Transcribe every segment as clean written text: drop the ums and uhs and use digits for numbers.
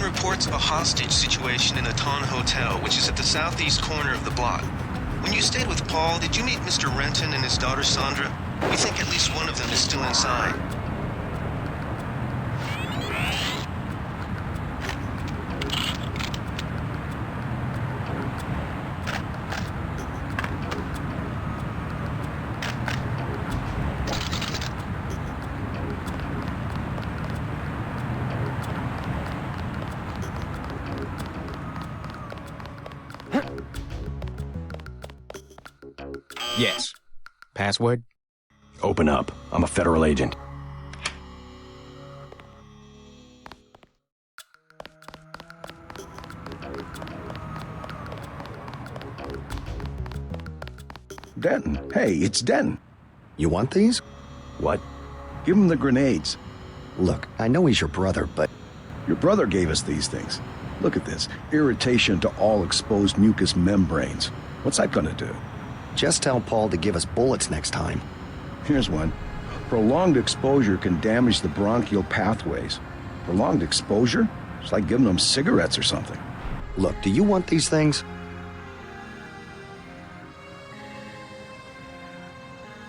in reports of a hostage situation in the Ton Hotel, which is at the southeast corner of the block. When you stayed with Paul, did you meet Mr. Renton and his daughter Sandra? We think at least one of them is still inside. Yes. Password? Open up. I'm a federal agent. Denton. Hey, it's Denton. You want these? What? Give him the grenades. Look, I know he's your brother, but... Your brother gave us these things. Look at this. Irritation to all exposed mucous membranes. What's that gonna do? Just tell Paul to give us bullets next time. Here's one. Prolonged exposure can damage the bronchial pathways. Prolonged exposure? It's like giving them cigarettes or something. Look, do you want these things?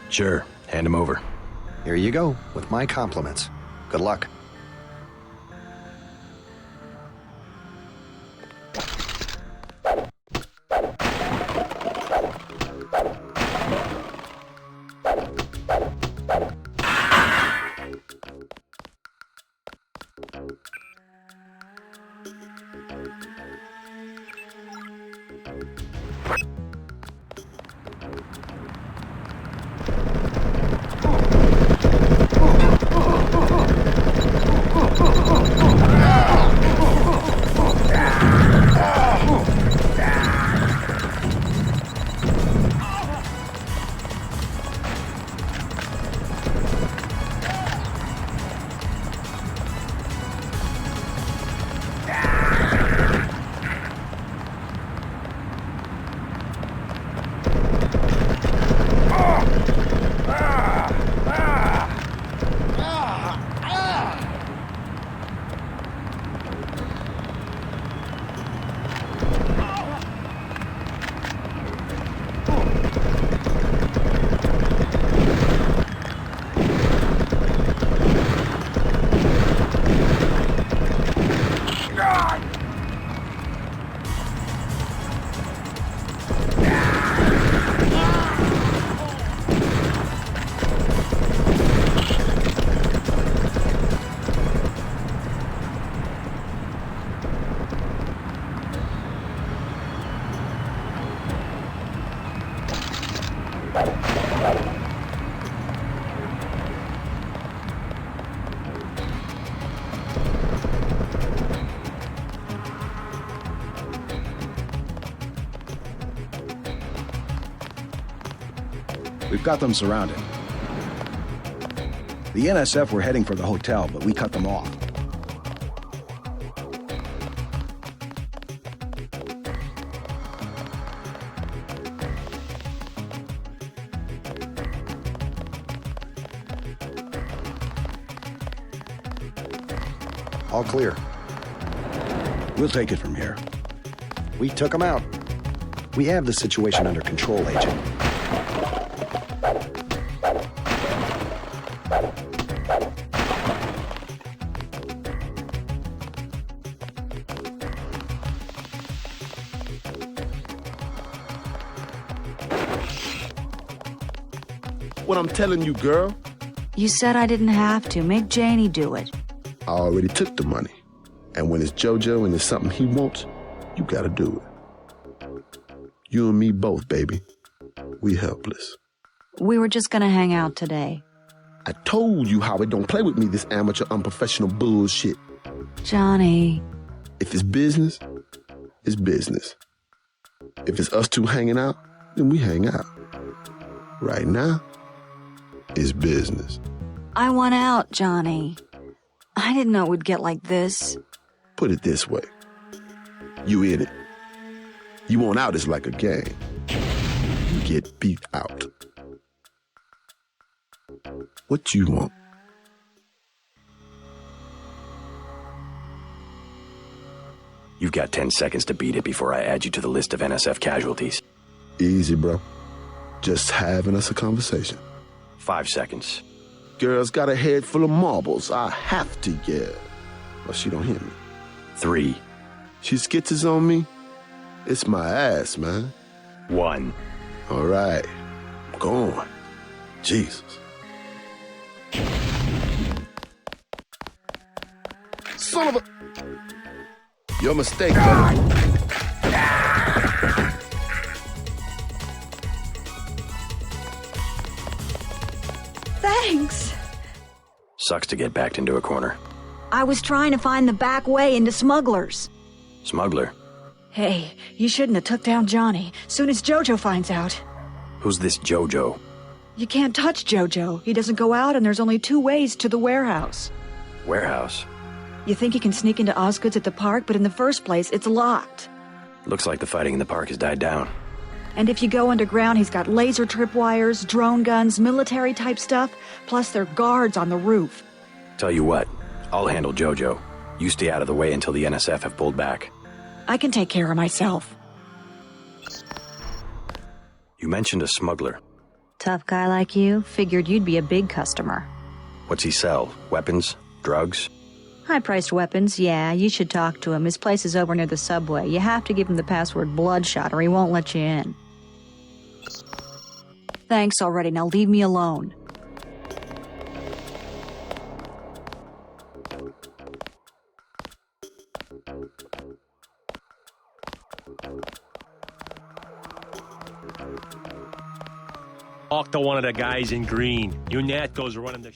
Sure. Hand him over. Here you go, with my compliments. Good luck. We've got them surrounded. The NSF were heading for the hotel, but we cut them off. All clear. We'll take it from here. We took them out. We have the situation under control, Agent. What I'm telling you, girl. You said I didn't have to. Make Janie do it. I already took the money. And when it's JoJo and it's something he wants, you gotta do it. You and me both, baby. We helpless. We were just gonna hang out today. I told you how it don't play with me, this amateur, unprofessional bullshit. Johnny. If it's business, it's business. If it's us two hanging out, then we hang out. Right now, it's business. I want out, Johnny. I didn't know it would get like this. Put it this way. You in it. You want out is like a game. You get beat out. What you want? You've got 10 seconds to beat it before I add you to the list of NSF casualties. Easy, bro. Just having us a conversation. 5 seconds. Girl's got a head full of marbles. I have to yell. But she don't hear me. 3, She skitches on me. It's my ass, man. 1. All right. I'm going. Jesus. Son of a... Your mistake, buddy. Thanks. Sucks to get backed into a corner. I was trying to find the back way into Smugglers. Smuggler? Hey, you shouldn't have took down Johnny. Soon as Jojo finds out. Who's this Jojo? You can't touch Jojo. He doesn't go out, and there's only 2 ways to the warehouse. Warehouse? You think he can sneak into Osgood's at the park, but in the first place, it's locked. Looks like the fighting in the park has died down. And if you go underground, he's got laser tripwires, drone guns, military-type stuff, plus there are guards on the roof. Tell you what, I'll handle Jojo. You stay out of the way until the NSF have pulled back. I can take care of myself. You mentioned a smuggler. Tough guy like you, figured you'd be a big customer. What's he sell? Weapons? Drugs? High-priced weapons, yeah, you should talk to him. His place is over near the subway. You have to give him the password Bloodshot or he won't let you in. Thanks already, now leave me alone. Talk to one of the guys in green. You Natco's running the...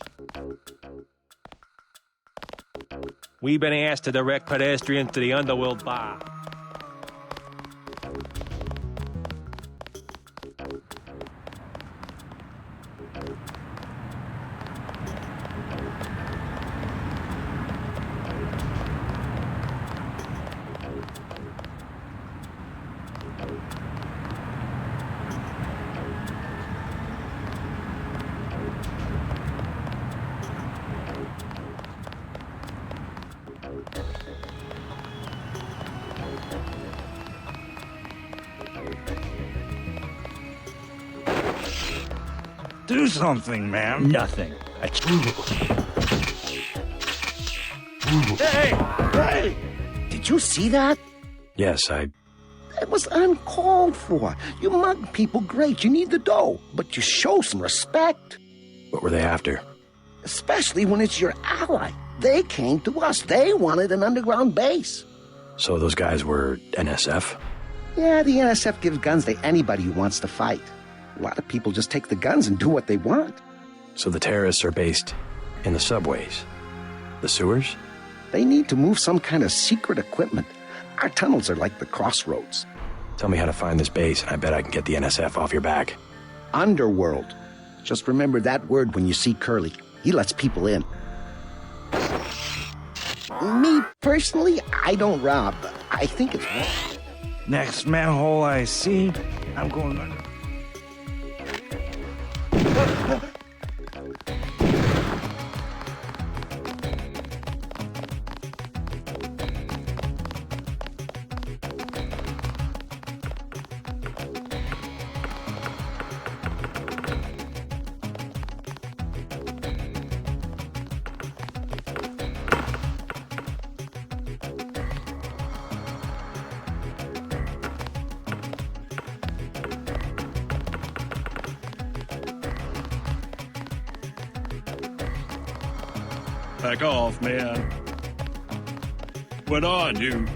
We've been asked to direct pedestrians to the Underworld Bar. Do something, man. Nothing. Hey! Did you see that? Yes, It was uncalled for. You mug people great. You need the dough. But you show some respect. What were they after? Especially when it's your ally. They came to us. They wanted an underground base. So those guys were NSF? Yeah, the NSF gives guns to anybody who wants to fight. A lot of people just take the guns and do what they want. So the terrorists are based in the subways? The sewers? They need to move some kind of secret equipment. Our tunnels are like the crossroads. Tell me how to find this base, and I bet I can get the NSF off your back. Underworld. Just remember that word when you see Curly. He lets people in. Me, personally, I don't rob. I think it's wrong. Next manhole I see, I'm going under. Back off, man. What on, dude?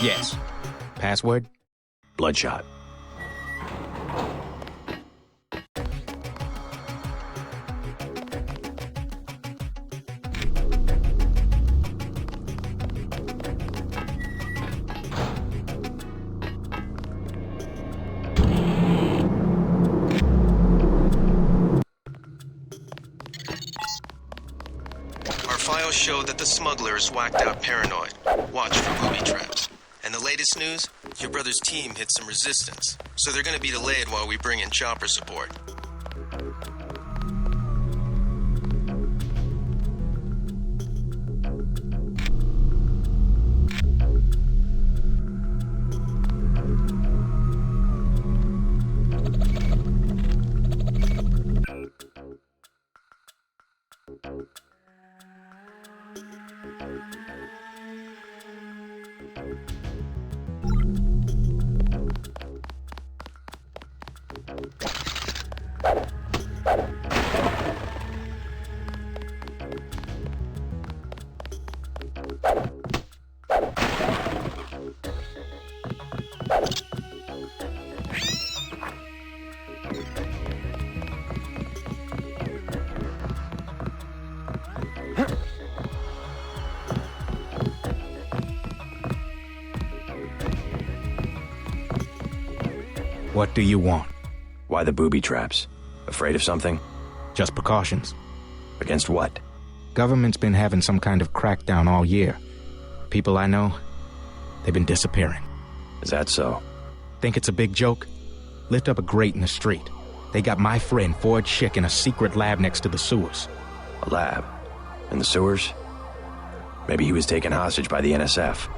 Yes. Password? Bloodshot. Our files show that the smuggler is whacked out paranoid. Watch for booby traps. And the latest news? Your brother's team hit some resistance, so they're gonna be delayed while we bring in chopper support. What do you want? Why the booby traps? Afraid of something? Just precautions. Against what? Government's been having some kind of crackdown all year. People I know, they've been disappearing. Is that so? Think it's a big joke? Lift up a grate in the street. They got my friend Ford Schick in a secret lab next to the sewers. A lab? In the sewers? Maybe he was taken hostage by the NSF.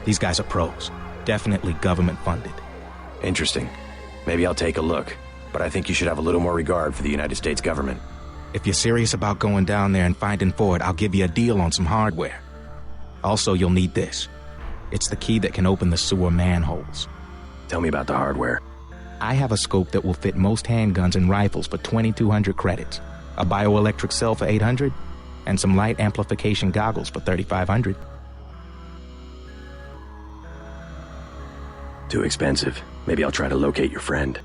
These guys are pros. Definitely government funded. Interesting. Maybe I'll take a look, but I think you should have a little more regard for the United States government. If you're serious about going down there and finding Ford, I'll give you a deal on some hardware. Also, you'll need this. It's the key that can open the sewer manholes. Tell me about the hardware. I have a scope that will fit most handguns and rifles for 2,200 credits, a bioelectric cell for 800, and some light amplification goggles for 3,500. Too expensive. Maybe I'll try to locate your friend.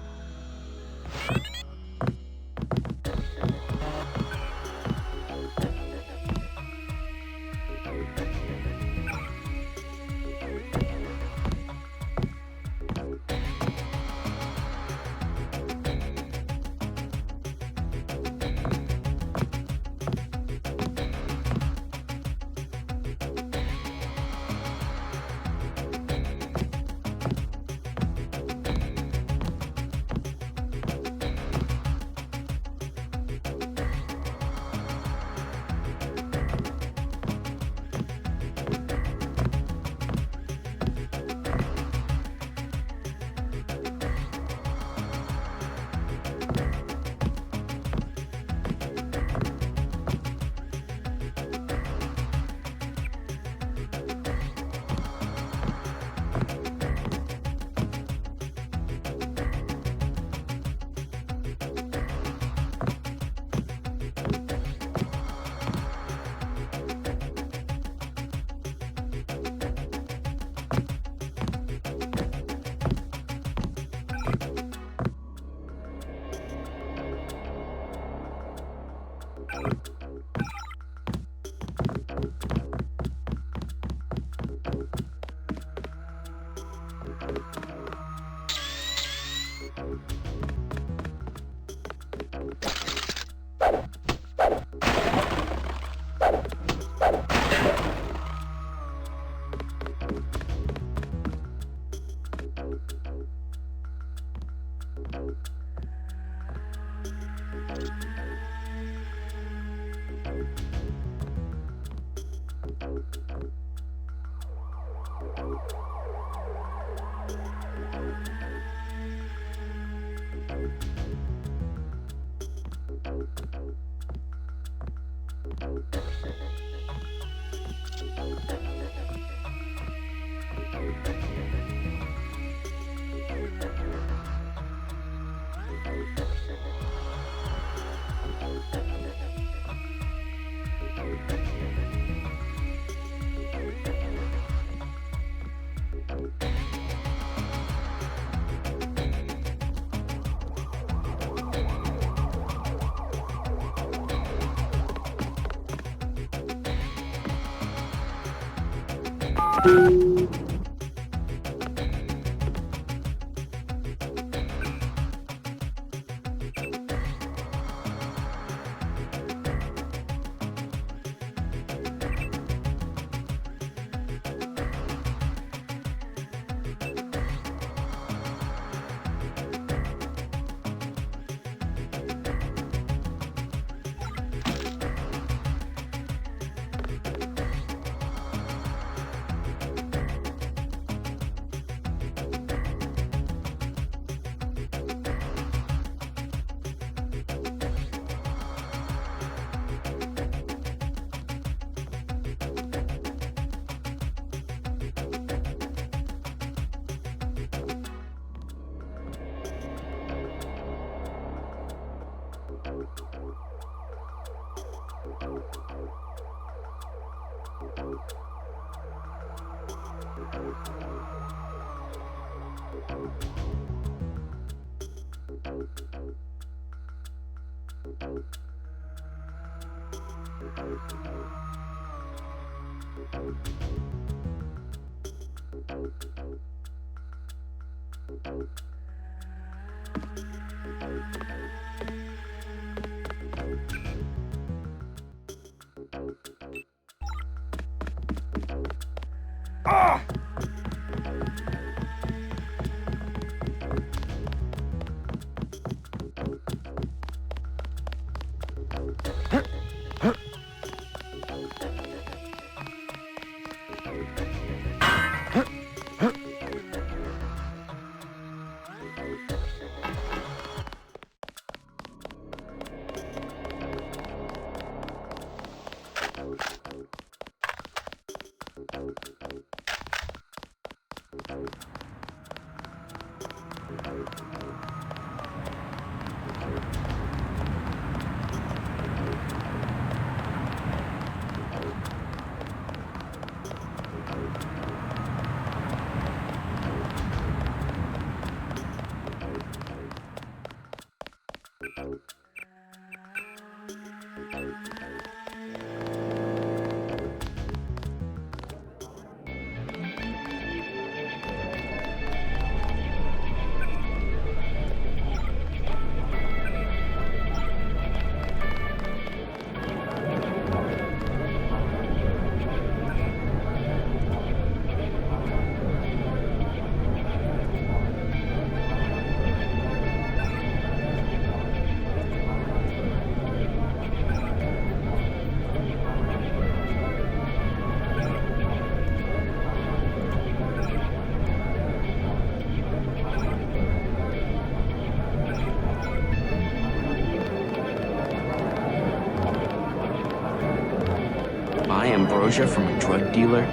Ambrosia from a drug dealer?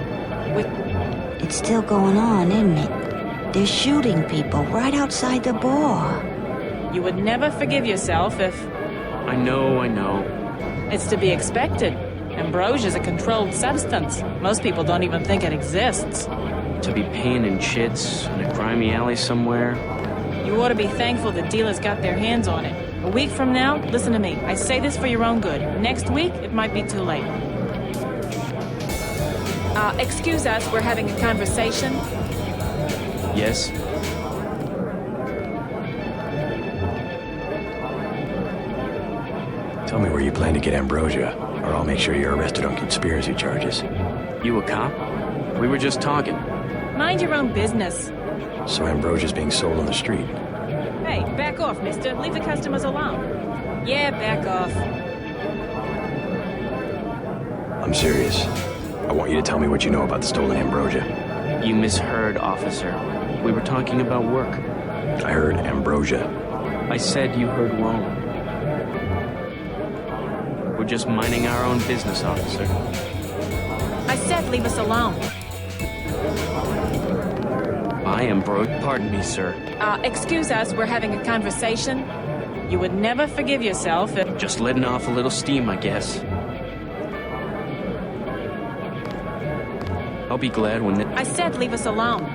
It's still going on, isn't it? They're shooting people right outside the bar. You would never forgive yourself if... I know. It's to be expected. Ambrosia's a controlled substance. Most people don't even think it exists. To be paying in chits in a grimy alley somewhere? You ought to be thankful the dealers got their hands on it. A week from now, listen to me. I say this for your own good. Next week, it might be too late. Excuse us, we're having a conversation. Yes? Tell me where you plan to get Ambrosia, or I'll make sure you're arrested on conspiracy charges. You a cop? We were just talking. Mind your own business. So Ambrosia's being sold on the street. Hey, back off, mister. Leave the customers alone. Yeah, back off. I'm serious. I want you to tell me what you know about the stolen Ambrosia. You misheard, officer. We were talking about work. I heard Ambrosia. I said you heard wrong. We're just minding our own business, officer. I said leave us alone. I am Pardon me, sir. Excuse us, we're having a conversation. You would never forgive yourself if... Just letting off a little steam, I guess. I'll be glad when I said leave us alone.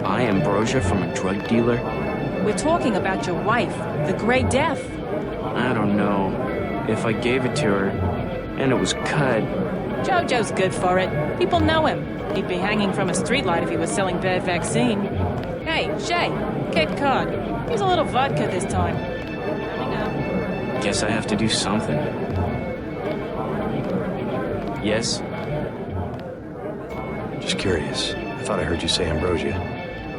I am Ambrosia from a drug dealer? We're talking about your wife, the Gray Death. I don't know. If I gave it to her, and it was cut, Jojo's good for it. People know him. He'd be hanging from a streetlight if he was selling bad vaccine. Hey, Shay, Cape Cod. Here's a little vodka this time. Coming up. Guess I have to do something. Yes? Just curious. I thought I heard you say Ambrosia.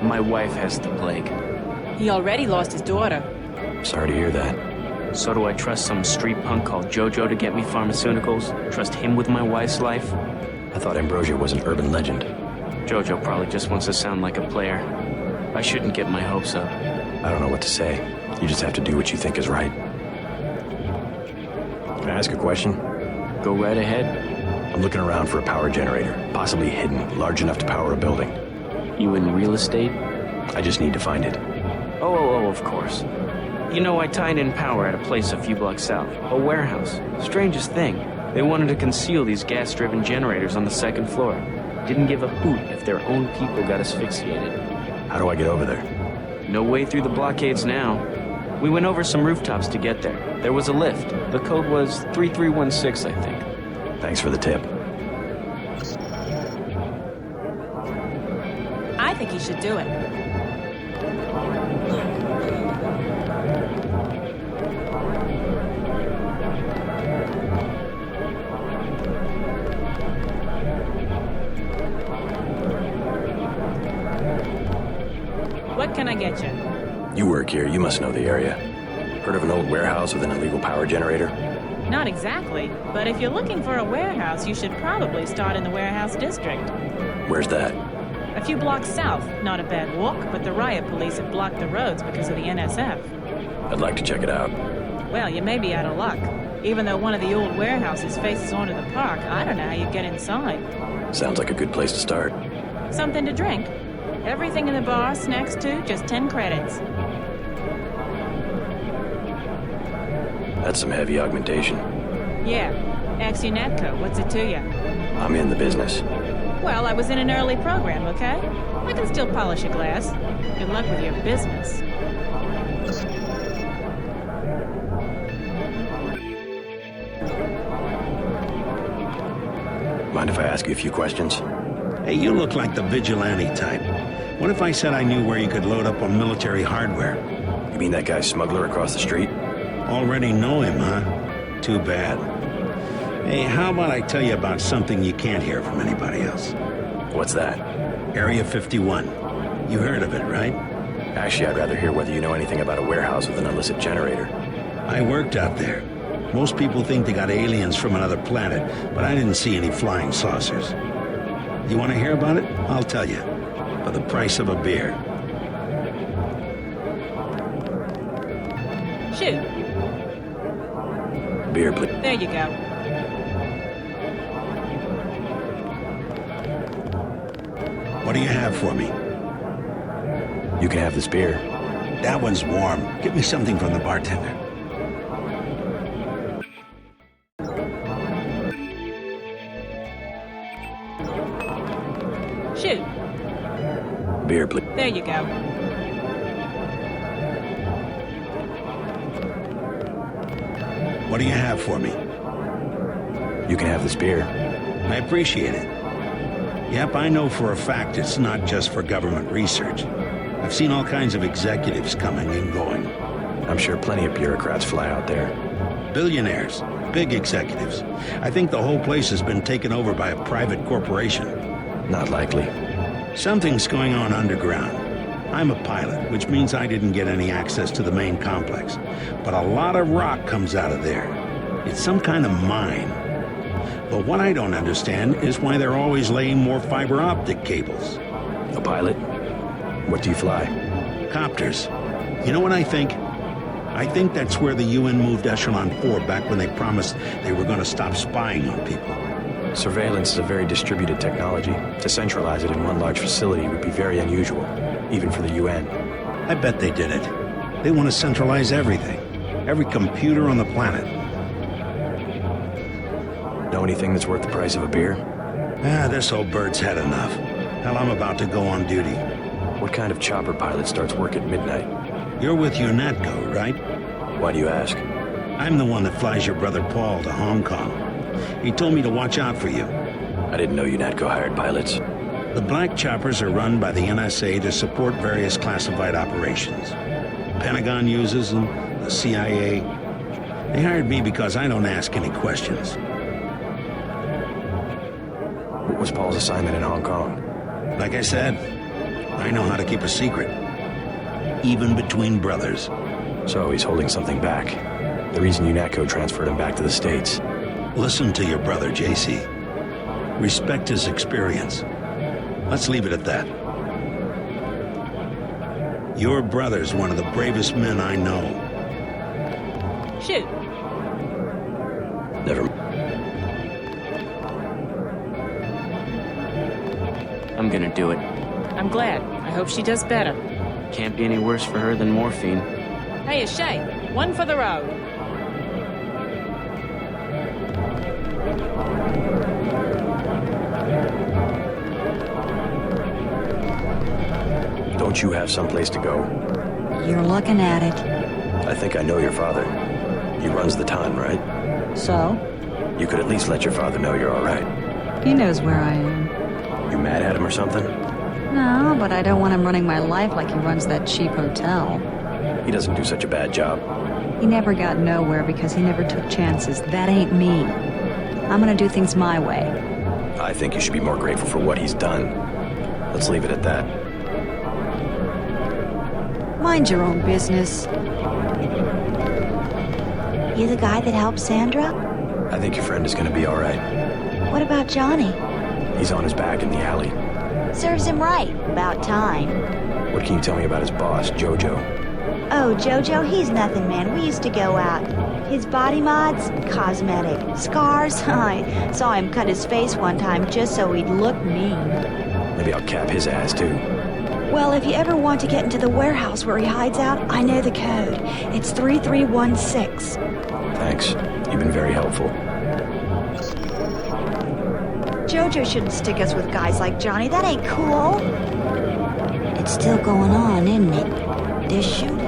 My wife has the plague. He already lost his daughter. Sorry to hear that. So do I trust some street punk called Jojo to get me pharmaceuticals? Trust him with my wife's life? I thought Ambrosia was an urban legend. Jojo probably just wants to sound like a player. I shouldn't get my hopes up. I don't know what to say. You just have to do what you think is right. Can I ask a question? Go right ahead. I'm looking around for a power generator, possibly hidden, large enough to power a building. You in real estate? I just need to find it. Oh, of course. You know, I tied in power at a place a few blocks south. A warehouse. Strangest thing. They wanted to conceal these gas-driven generators on the second floor. Didn't give a hoot if their own people got asphyxiated. How do I get over there? No way through the blockades now. We went over some rooftops to get there. There was a lift. The code was 3316, I think. Thanks for the tip. I think he should do it. What can I get you? You work here, you must know the area. Heard of an old warehouse with an illegal power generator? Not exactly, but if you're looking for a warehouse, you should probably start in the warehouse district. Where's that? A few blocks south. Not a bad walk, but the riot police have blocked the roads because of the NSF. I'd like to check it out. Well, you may be out of luck. Even though one of the old warehouses faces onto the park, I don't know how you get inside. Sounds like a good place to start. Something to drink? Everything in the bar, snacks too, just 10 credits. That's some heavy augmentation. Yeah. Axionetco, what's it to you? I'm in the business. Well, I was in an early program, okay? I can still polish a glass. Good luck with your business. Mind if I ask you a few questions? Hey, you look like the vigilante type. What if I said I knew where you could load up on military hardware? You mean that guy smuggler across the street? Already know him, huh? Too bad. Hey, how about I tell you about something you can't hear from anybody else? What's that? Area 51. You heard of it, right? Actually, I'd rather hear whether you know anything about a warehouse with an illicit generator. I worked out there. Most people think they got aliens from another planet, but I didn't see any flying saucers. You want to hear about it? I'll tell you. For the price of a beer. Shoot. Beer, please. There you go. What do you have for me? You can have this beer. That one's warm. Get me something from the bartender. Shoot. Beer, please. There you go. What do you have for me? You can have this beer. I appreciate it. Yep, I know for a fact it's not just for government research. I've seen all kinds of executives coming and going. I'm sure plenty of bureaucrats fly out there. Billionaires, big executives. I think the whole place has been taken over by a private corporation. Not likely. Something's going on underground. I'm a pilot, which means I didn't get any access to the main complex. But a lot of rock comes out of there. It's some kind of mine. But what I don't understand is why they're always laying more fiber optic cables. A pilot? What do you fly? Copters. You know what I think? I think that's where the UN moved Echelon 4 back when they promised they were going to stop spying on people. Surveillance is a very distributed technology. To centralize it in one large facility would be very unusual, even for the UN. I bet they did it. They want to centralize everything. Every computer on the planet. Know anything that's worth the price of a beer? This old bird's had enough. Hell, I'm about to go on duty. What kind of chopper pilot starts work at midnight? You're with UNATCO, right? Why do you ask? I'm the one that flies your brother Paul to Hong Kong. He told me to watch out for you. I didn't know UNATCO hired pilots. The black choppers are run by the NSA to support various classified operations. Pentagon uses them, the CIA. They hired me because I don't ask any questions. What was Paul's assignment in Hong Kong? Like I said, I know how to keep a secret. Even between brothers. So he's holding something back. The reason UNATCO transferred him back to the States. Listen to your brother, JC. Respect his experience. Let's leave it at that. Your brother's one of the bravest men I know. Shoot. Never. I'm gonna do it. I'm glad. I hope she does better. Can't be any worse for her than morphine. Hey, Shay, one for the road. Don't you have someplace to go? You're looking at it. I think I know your father. He runs the ton, right? So? You could at least let your father know you're all right. He knows where I am. You mad at him or something? No, but I don't want him running my life like he runs that cheap hotel. He doesn't do such a bad job. He never got nowhere because he never took chances. That ain't me. I'm gonna do things my way. I think you should be more grateful for what he's done. Let's leave it at that. Mind your own business. You the guy that helped Sandra? I think your friend is going to be all right. What about Johnny? He's on his back in the alley. Serves him right. About time. What can you tell me about his boss, Jojo? Oh, Jojo, he's nothing, man. We used to go out. His body mods? Cosmetic. Scars? I saw him cut his face one time just so he'd look mean. Maybe I'll cap his ass, too. Well, if you ever want to get into the warehouse where he hides out, I know the code. It's 3316. Thanks. You've been very helpful. Jojo shouldn't stick us with guys like Johnny. That ain't cool. It's still going on, isn't it? They're shooting.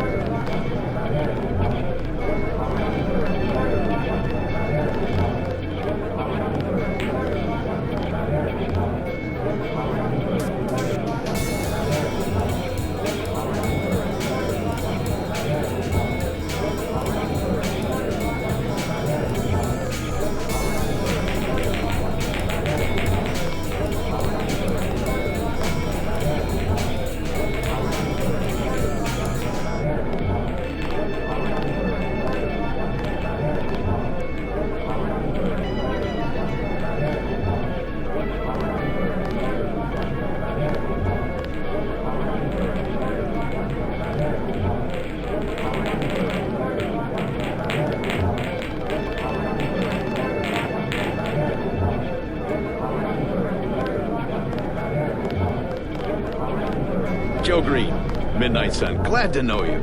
Joe Green, Midnight Sun. Glad to know you.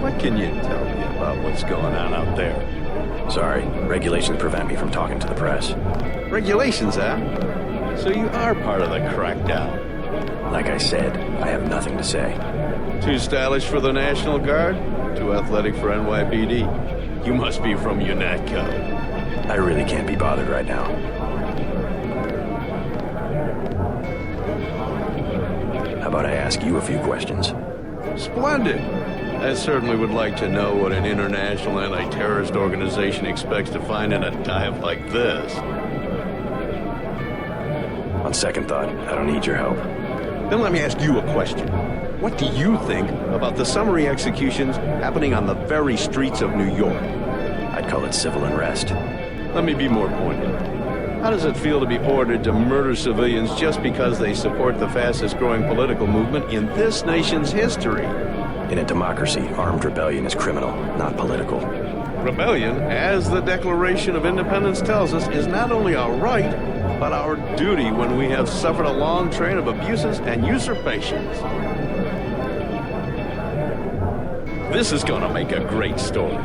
What can you tell me about what's going on out there? Sorry, regulations prevent me from talking to the press. Regulations, huh? So you are part of the crackdown. Like I said, I have nothing to say. Too stylish for the National Guard? Too athletic for NYPD? You must be from UNATCO. I really can't be bothered right now. How about I ask you a few questions? Splendid. I certainly would like to know what an international anti-terrorist organization expects to find in a dive like this. On second thought, I don't need your help. Then let me ask you a question. What do you think about the summary executions happening on the very streets of New York? I'd call it civil unrest. Let me be more pointed. How does it feel to be ordered to murder civilians just because they support the fastest-growing political movement in this nation's history? In a democracy, armed rebellion is criminal, not political. Rebellion, as the Declaration of Independence tells us, is not only our right, but our duty when we have suffered a long train of abuses and usurpations. This is going to make a great story.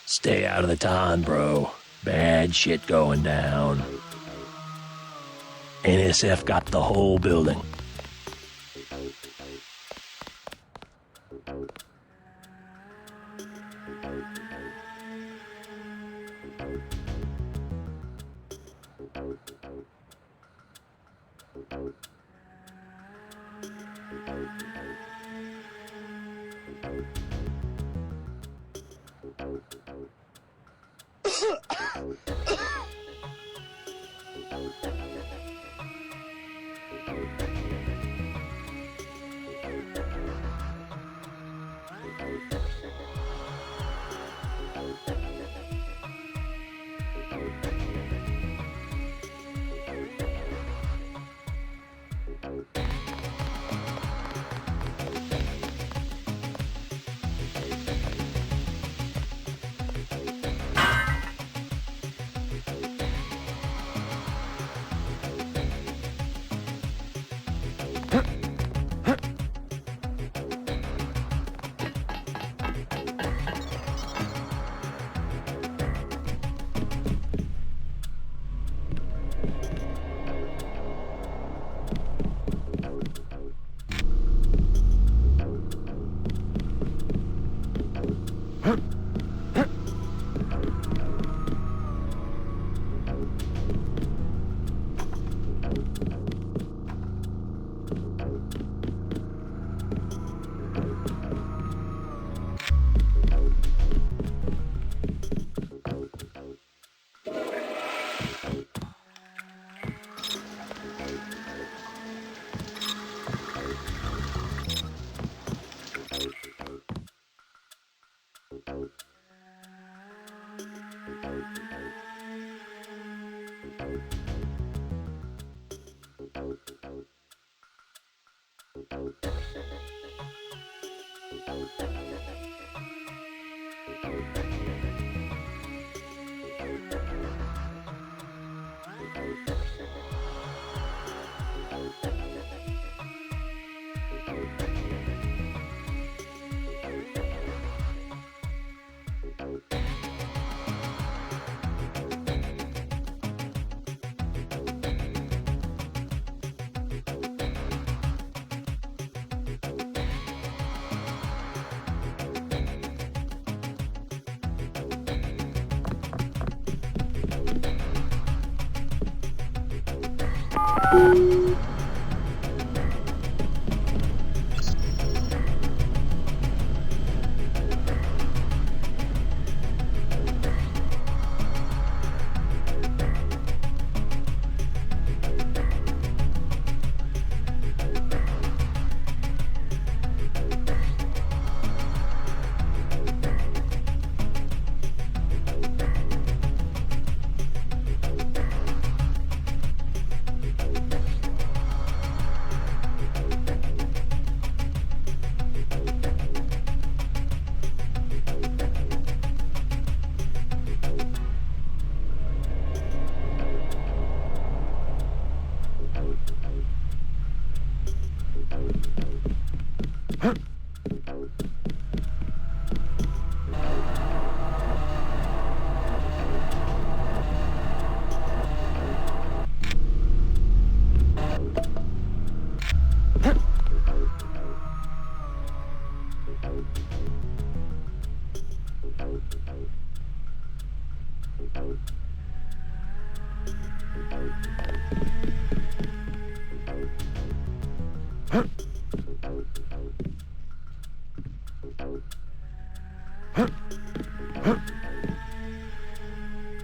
Stay out of the ton, bro. Bad shit going down. NSF got the whole building.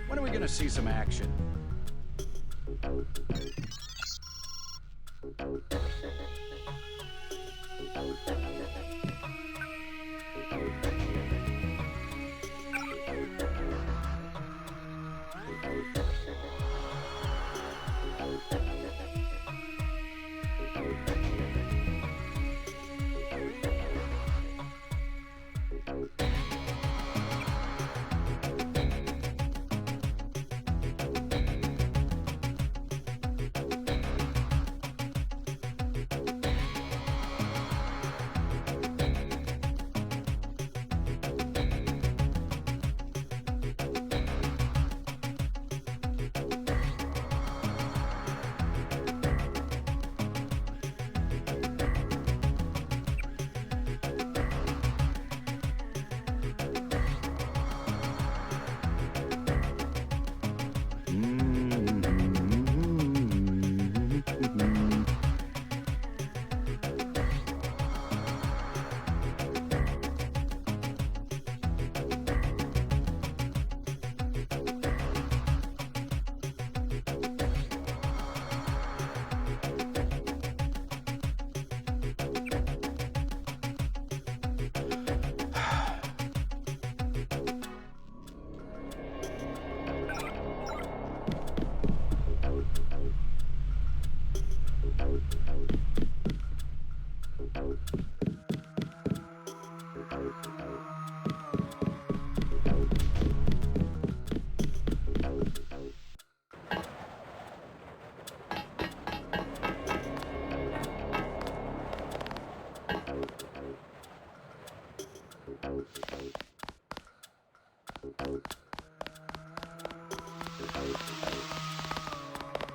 When are we gonna see some action?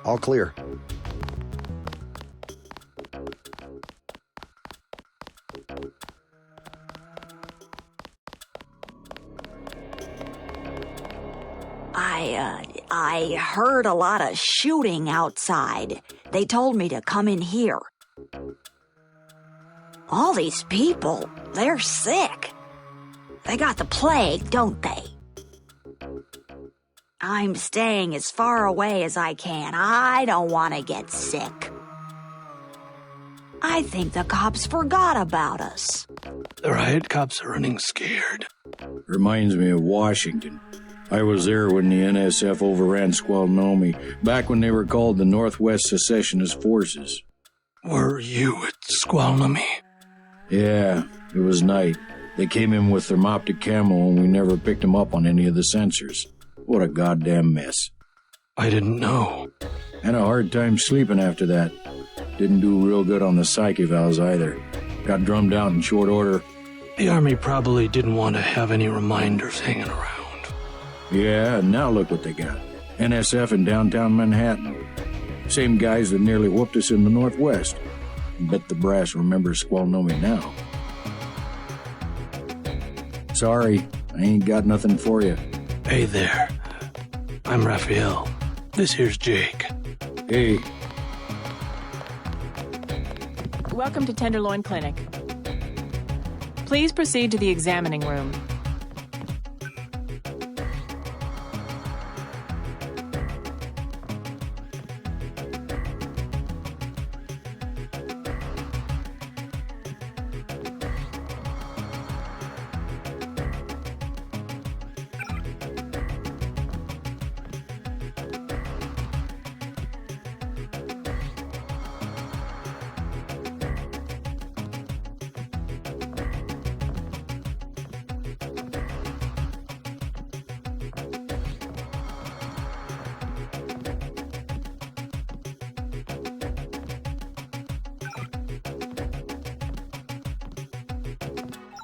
All clear. I heard a lot of shooting outside. They told me to come in here. All these people, they're sick. They got the plague, don't they? I'm staying as far away as I can. I don't want to get sick. I think the cops forgot about us. The riot cops are running scared. Reminds me of Washington. I was there when the NSF overran Squalnomi, back when they were called the Northwest Secessionist Forces. Were you at Squalnomi? Yeah, it was night. They came in with thermoptic camo and we never picked them up on any of the sensors. What a goddamn mess. I didn't know. Had a hard time sleeping after that. Didn't do real good on the psych evals either. Got drummed out in short order. The Army probably didn't want to have any reminders hanging around. Yeah, and now look what they got. NSF in downtown Manhattan. Same guys that nearly whooped us in the Northwest. Bet the brass remembers Squalnomi now. Sorry, I ain't got nothing for you. Hey there. I'm Raphael. This here's Jake. Hey. Welcome to Tenderloin Clinic. Please proceed to the examining room.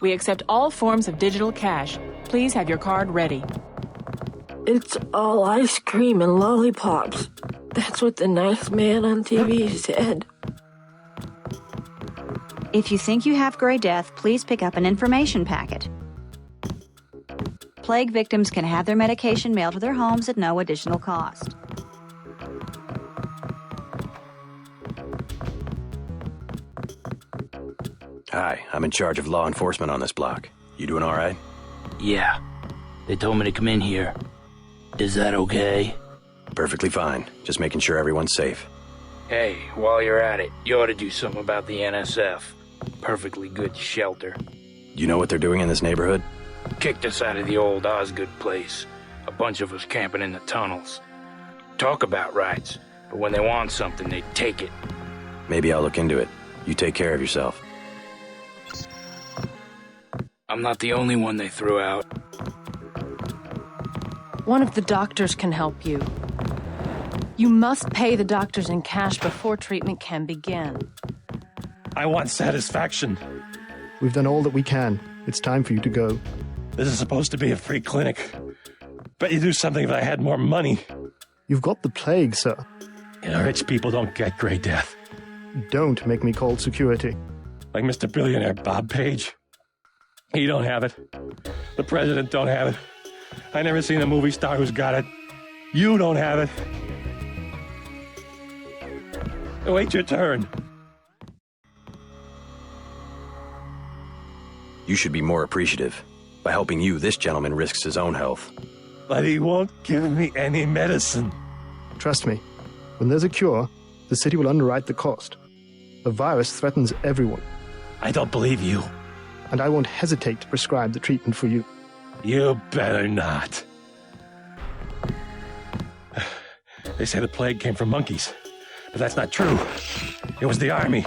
We accept all forms of digital cash. Please have your card ready. It's all ice cream and lollipops. That's what the nice man on TV said. If you think you have Gray Death, please pick up an information packet. Plague victims can have their medication mailed to their homes at no additional cost. Hi, I'm in charge of law enforcement on this block. You doing all right? Yeah. They told me to come in here. Is that okay? Perfectly fine. Just making sure everyone's safe. Hey, while you're at it, you ought to do something about the NSF. Perfectly good shelter. You know what they're doing in this neighborhood? Kicked us out of the old Osgood place. A bunch of us camping in the tunnels. Talk about rights, but when they want something, they take it. Maybe I'll look into it. You take care of yourself. I'm not the only one they threw out. One of the doctors can help you. You must pay the doctors in cash before treatment can begin. I want satisfaction. We've done all that we can. It's time for you to go. This is supposed to be a free clinic. Bet you do something if I had more money. You've got the plague, sir. Rich people don't get Gray Death. Don't make me call security. Like Mr. Billionaire Bob Page. He don't have it. The president don't have it. I never seen a movie star who's got it. You don't have it. Wait your turn. You should be more appreciative. By helping you, this gentleman risks his own health. But he won't give me any medicine. Trust me, when there's a cure, the city will underwrite the cost. The virus threatens everyone. I don't believe you. And I won't hesitate to prescribe the treatment for you. You better not. They say the plague came from monkeys, but that's not true. It was the army.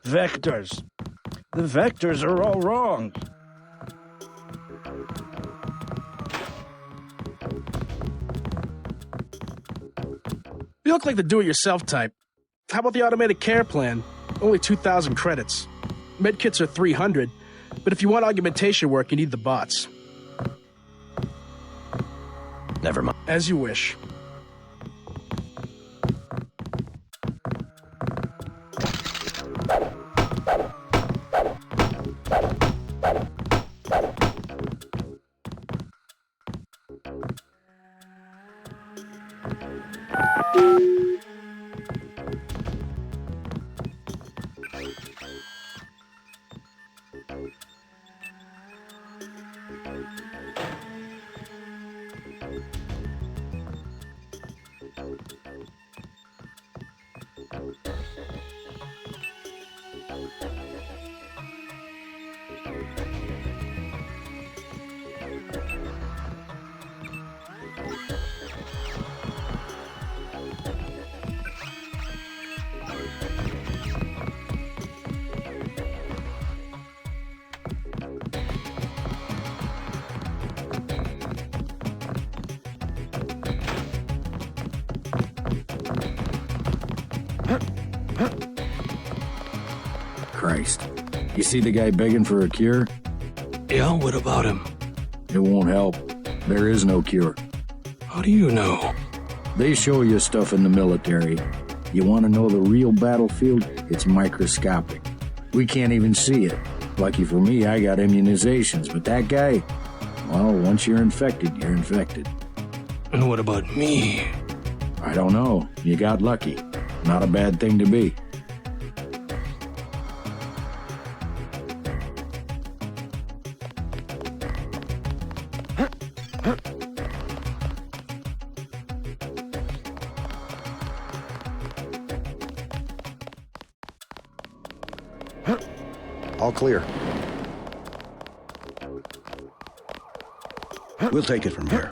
Vectors. The vectors are all wrong. You look like the do-it-yourself type. How about the automated care plan? Only 2,000 credits. Medkits are 300, but if you want augmentation work, you need the bots. Never mind. As you wish. Christ. You see the guy begging for a cure? Yeah, what about him? It won't help. There is no cure. How do you know? They show you stuff in the military. You want to know the real battlefield? It's microscopic. We can't even see it. Lucky for me, I got immunizations, but that guy, well, once you're infected, you're infected. And what about me? I don't know. You got lucky. Not a bad thing to be. All clear. We'll take it from here.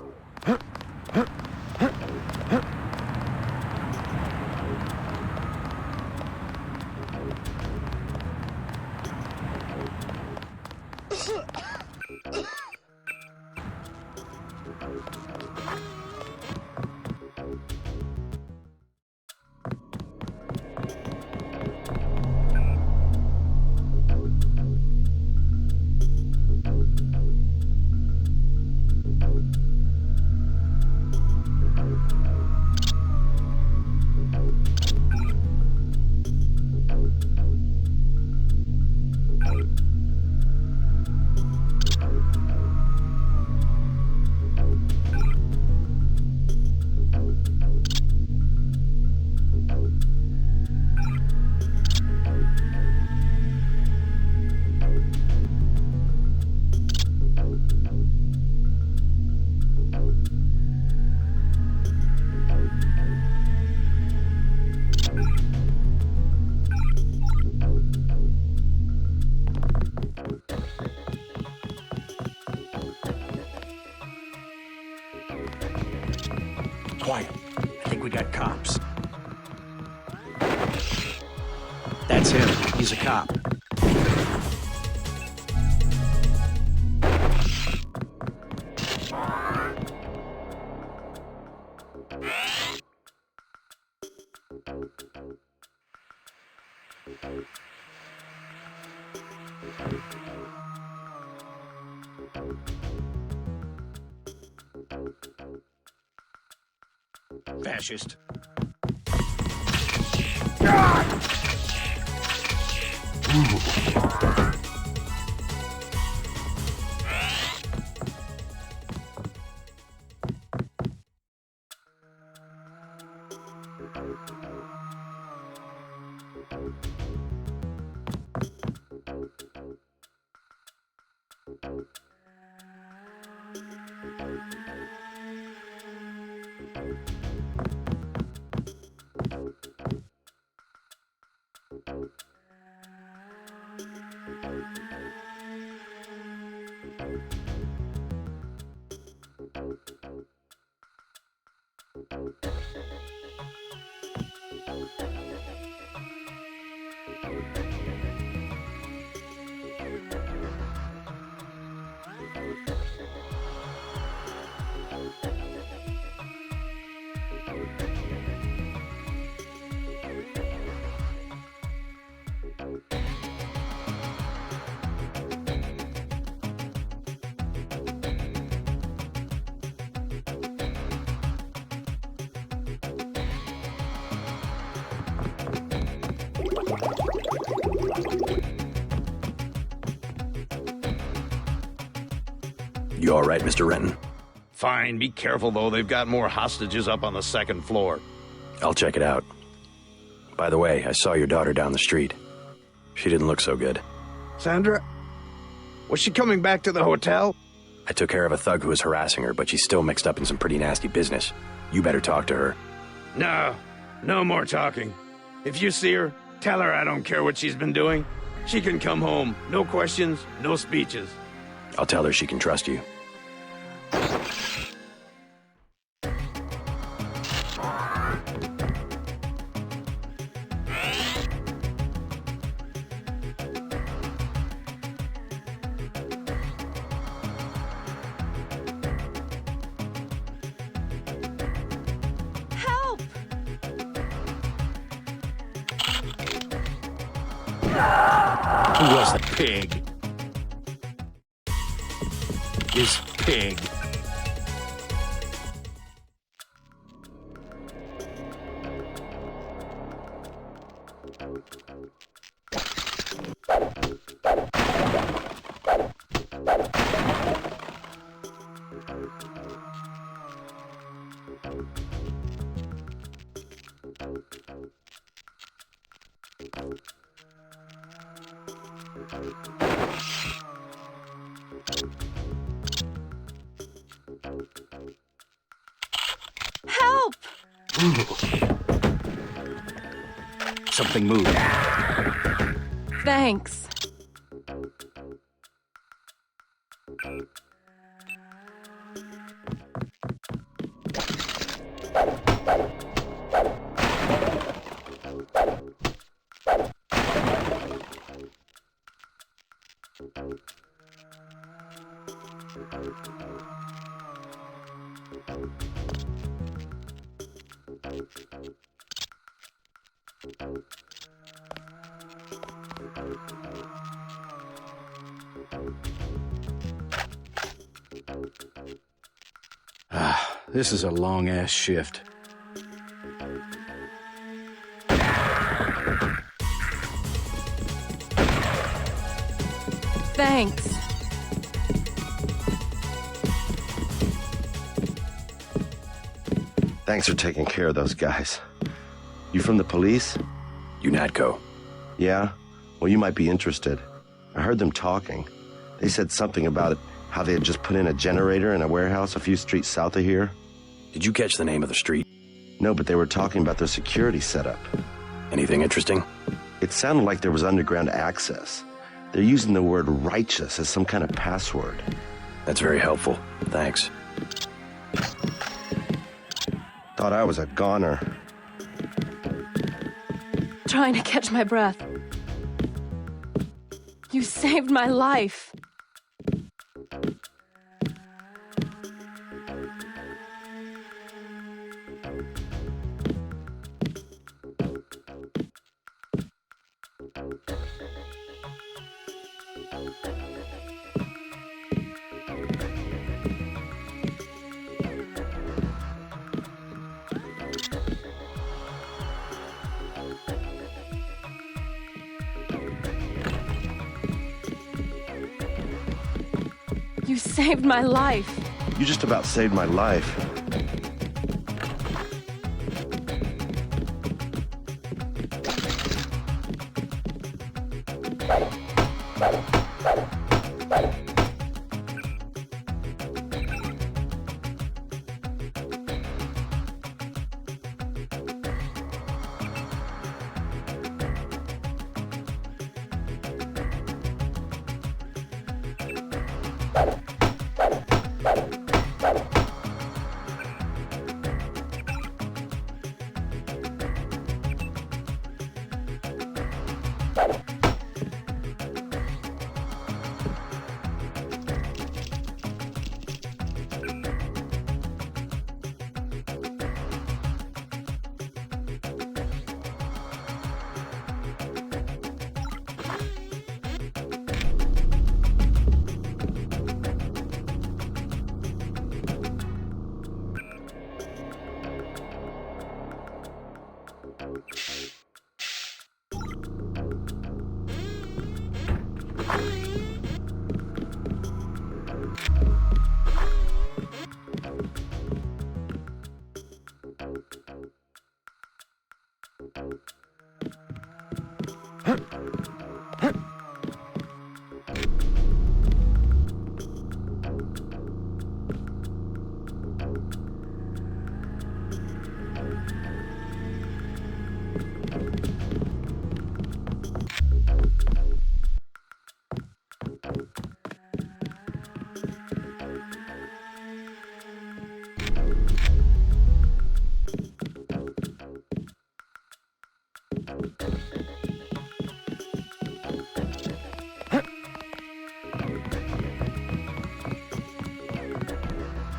Quiet. I think we got cops. That's him. He's a cop. Fascist. You all right, Mr. Renton? Fine, be careful though. They've got more hostages up on the second floor. I'll check it out. By the way, I saw your daughter down the street. She didn't look so good. Sandra? Was she coming back to the hotel? I took care of a thug who was harassing her, but she's still mixed up in some pretty nasty business. You better talk to her. No more talking. If you see her, tell her I don't care what she's been doing. She can come home. No questions, no speeches. I'll tell her she can trust you. Help! Who was the pig? This pig. Help! Something moved. Thanks. This is a long-ass shift. Thanks. Thanks for taking care of those guys. You from the police? UNATCO. Yeah? Well, you might be interested. I heard them talking. They said something about it, how they had just put in a generator in a warehouse a few streets south of here. Did you catch the name of the street? No, but they were talking about their security setup. Anything interesting? It sounded like there was underground access. They're using the word righteous as some kind of password. That's very helpful. Thanks. Thought I was a goner. Trying to catch my breath. You saved my life. You saved my life. You just about saved my life.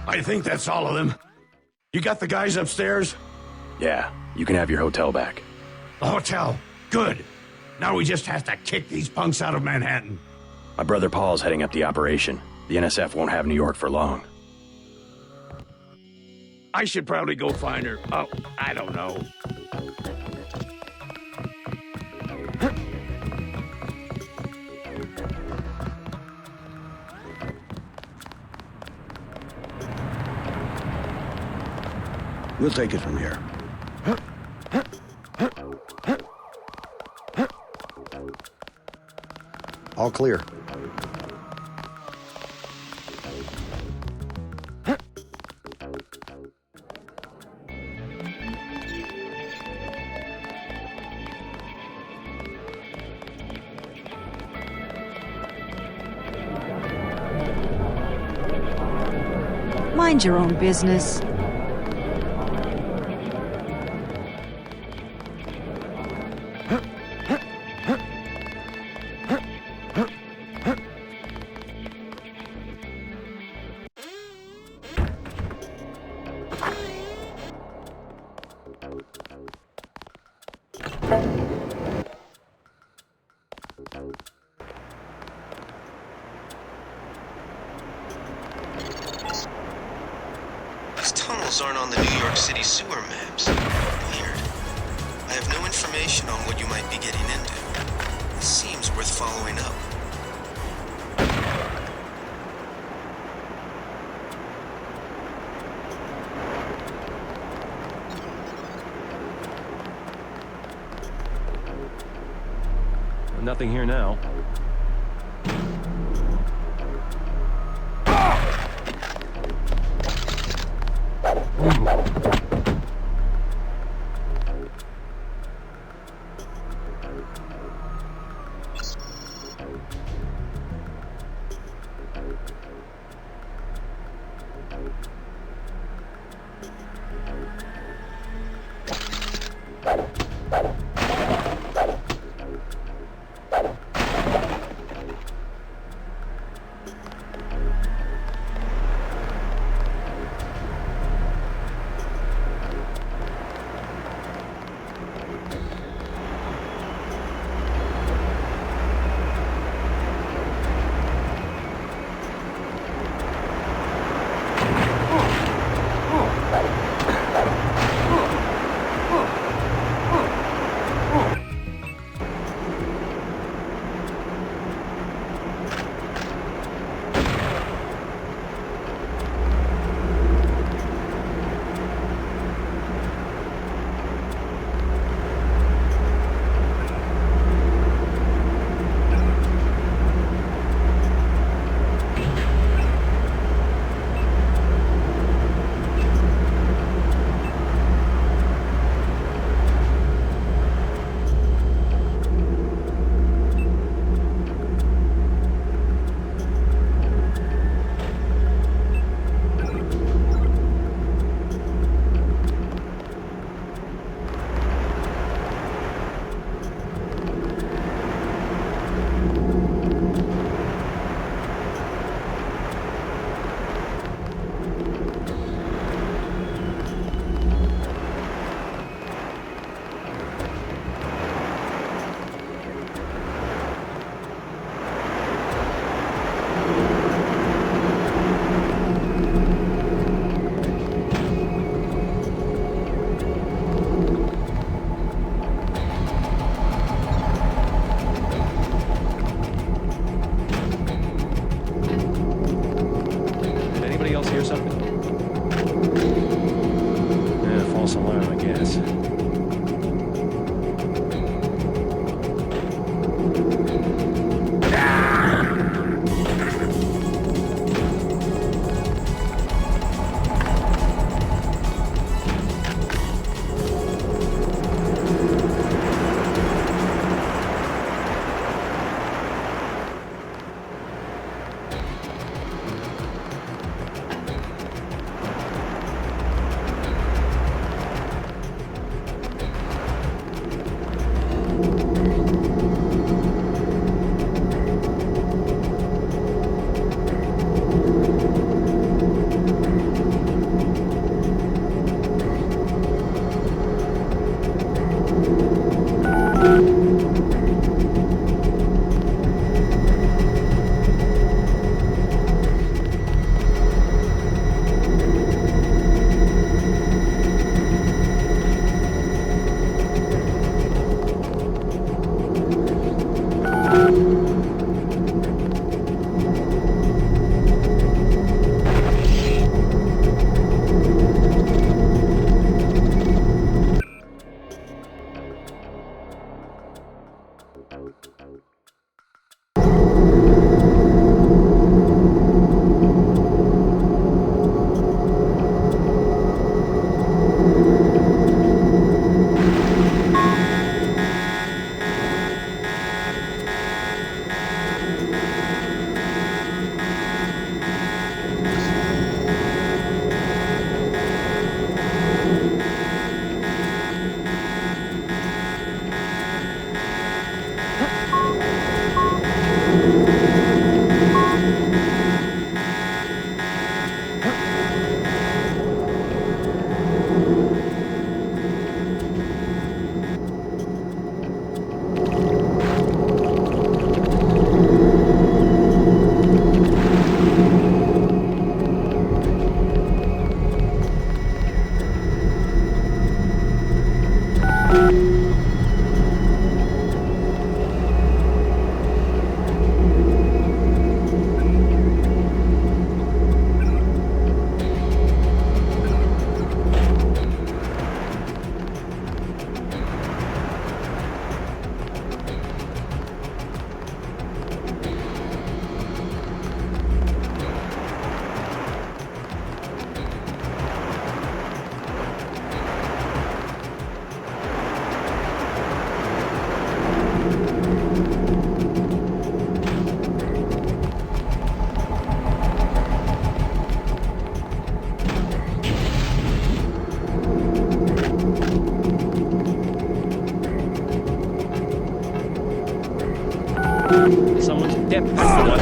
I think that's all of them. You got the guys upstairs? Yeah, you can have your hotel back. The hotel. Good. Now we just have to kick these punks out of Manhattan. My brother Paul's heading up the operation. The NSF won't have New York for long. I should probably go find her. Oh, I don't know. We'll take it from here. All clear. Mind your own business. These tunnels aren't on the New York City sewer maps. Weird. I have no information on what you might be getting into. This seems worth following up. Nothing here now. Yeah, that's the one.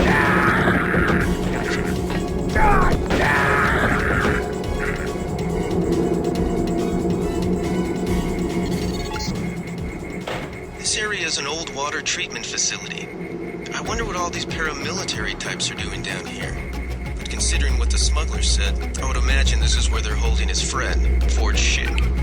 This area is an old water treatment facility. I wonder what all these paramilitary types are doing down here. But considering what the smuggler said, I would imagine this is where they're holding his friend, Ford Schick.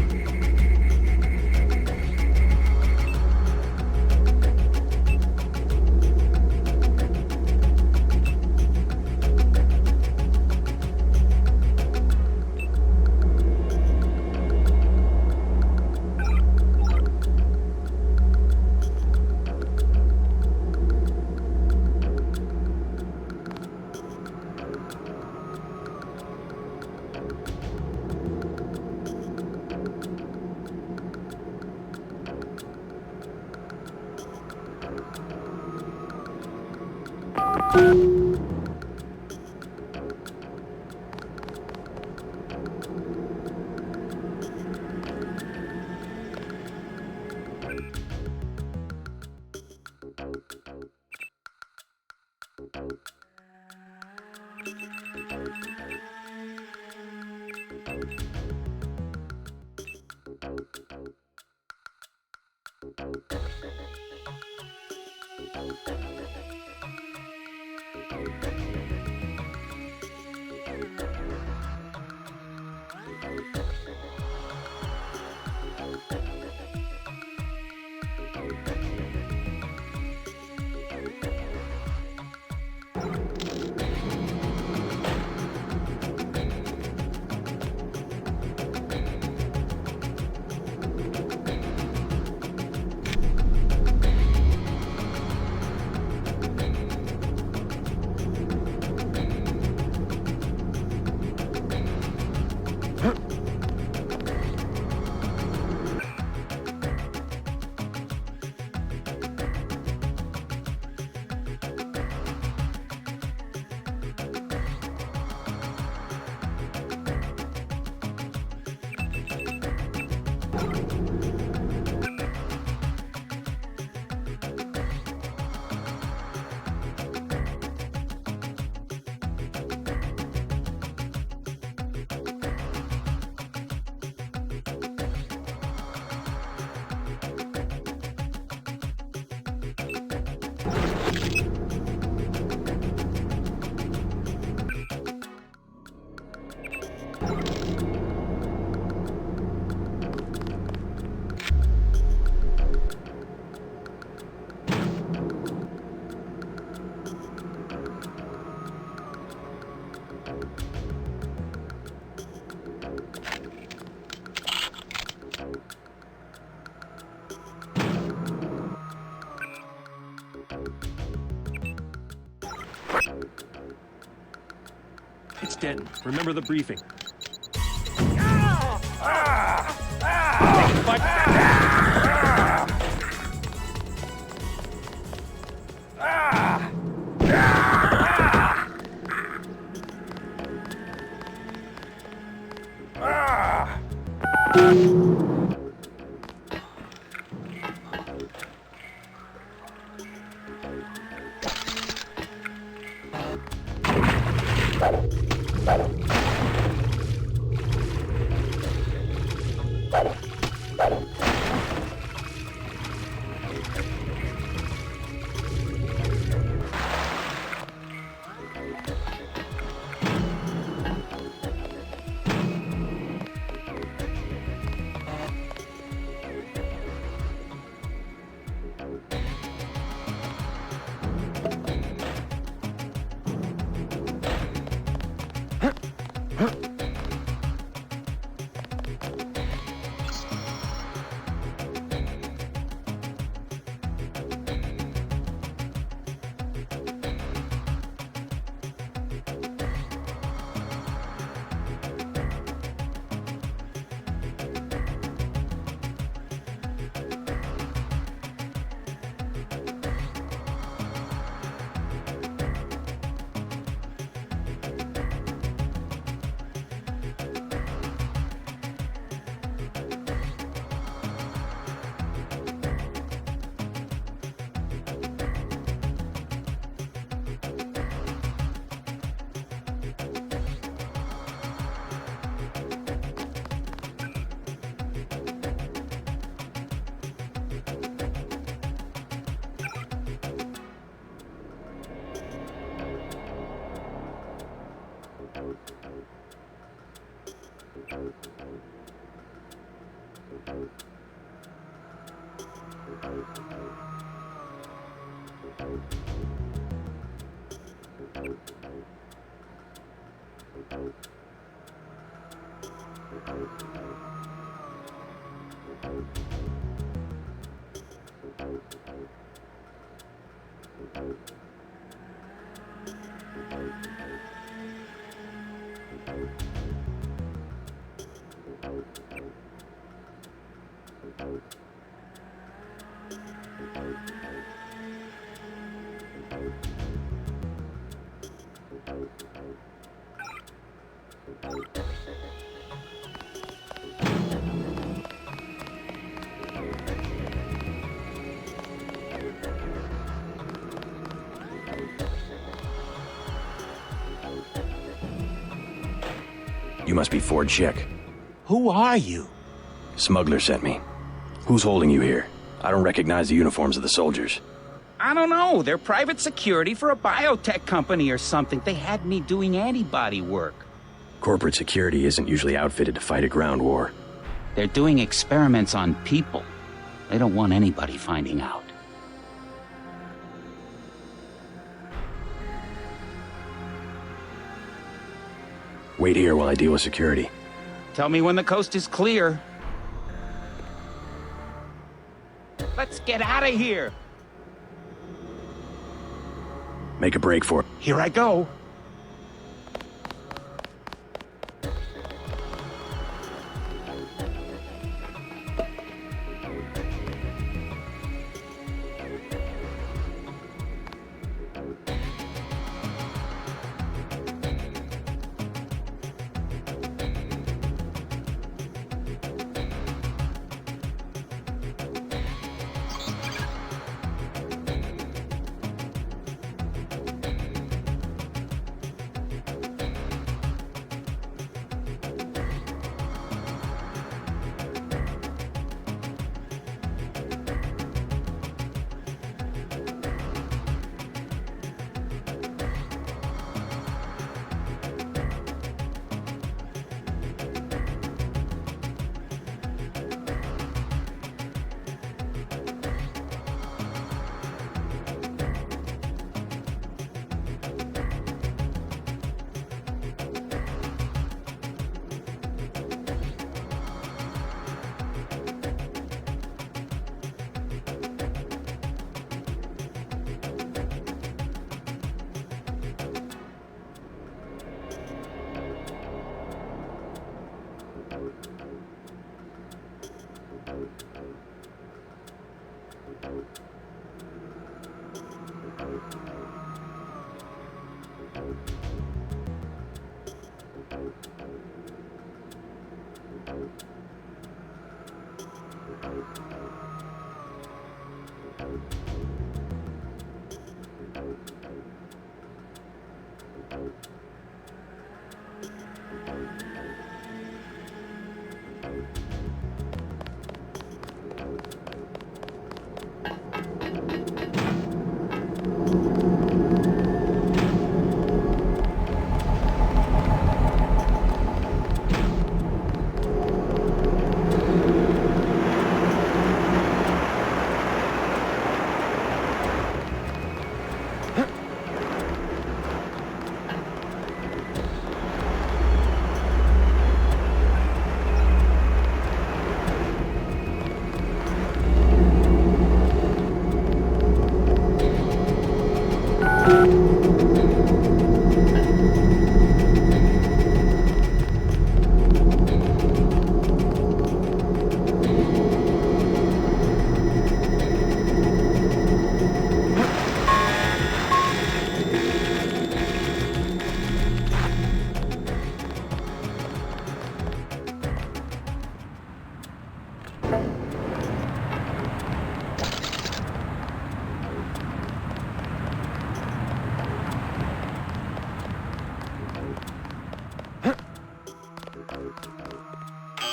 It's Denton. Remember the briefing. You must be Ford Chick. Who are you? Smuggler sent me. Who's holding you here? I don't recognize the uniforms of the soldiers. I don't know. They're private security for a biotech company or something. They had me doing antibody work. Corporate security isn't usually outfitted to fight a ground war. They're doing experiments on people. They don't want anybody finding out. Wait here while I deal with security. Tell me when the coast is clear. Let's get out of here. Make a break for it. Here I go.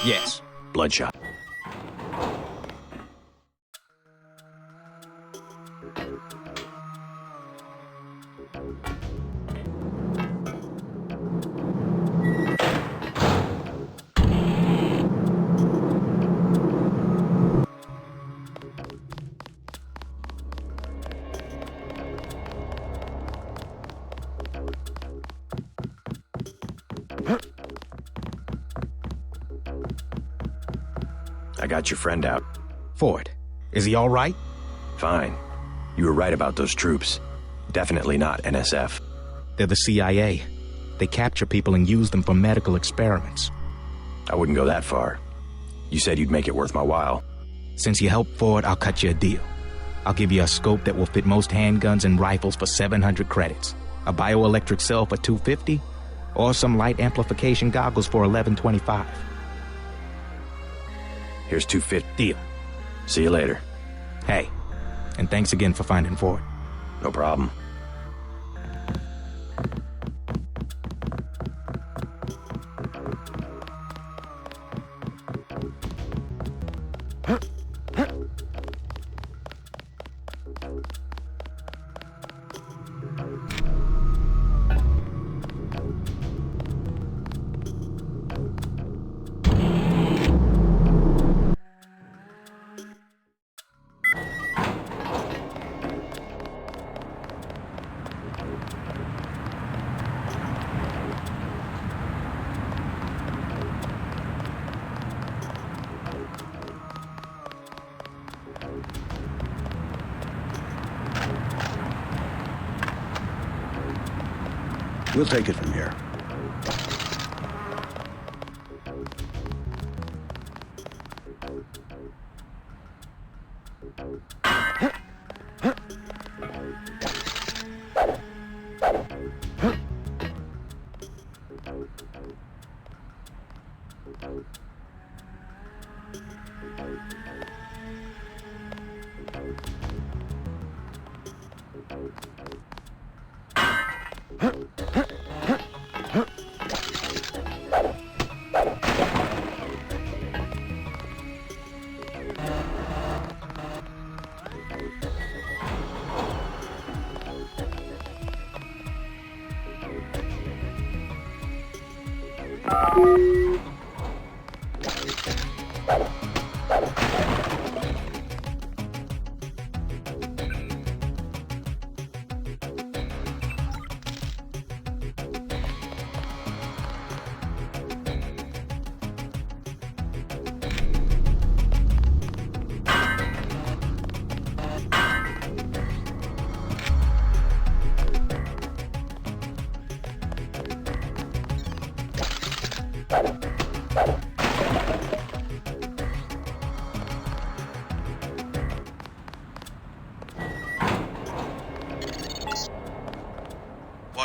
Yes. Bloodshot. I got your friend out. Ford, is he all right? Fine. You were right about those troops. Definitely not NSF. They're the CIA. They capture people and use them for medical experiments. I wouldn't go that far. You said you'd make it worth my while. Since you helped Ford, I'll cut you a deal. I'll give you a scope that will fit most handguns and rifles for 700 credits, a bioelectric cell for 250, or some light amplification goggles for 1125. Here's 250. Deal. See you later. Hey, and thanks again for finding Ford. No problem. We'll take it from here.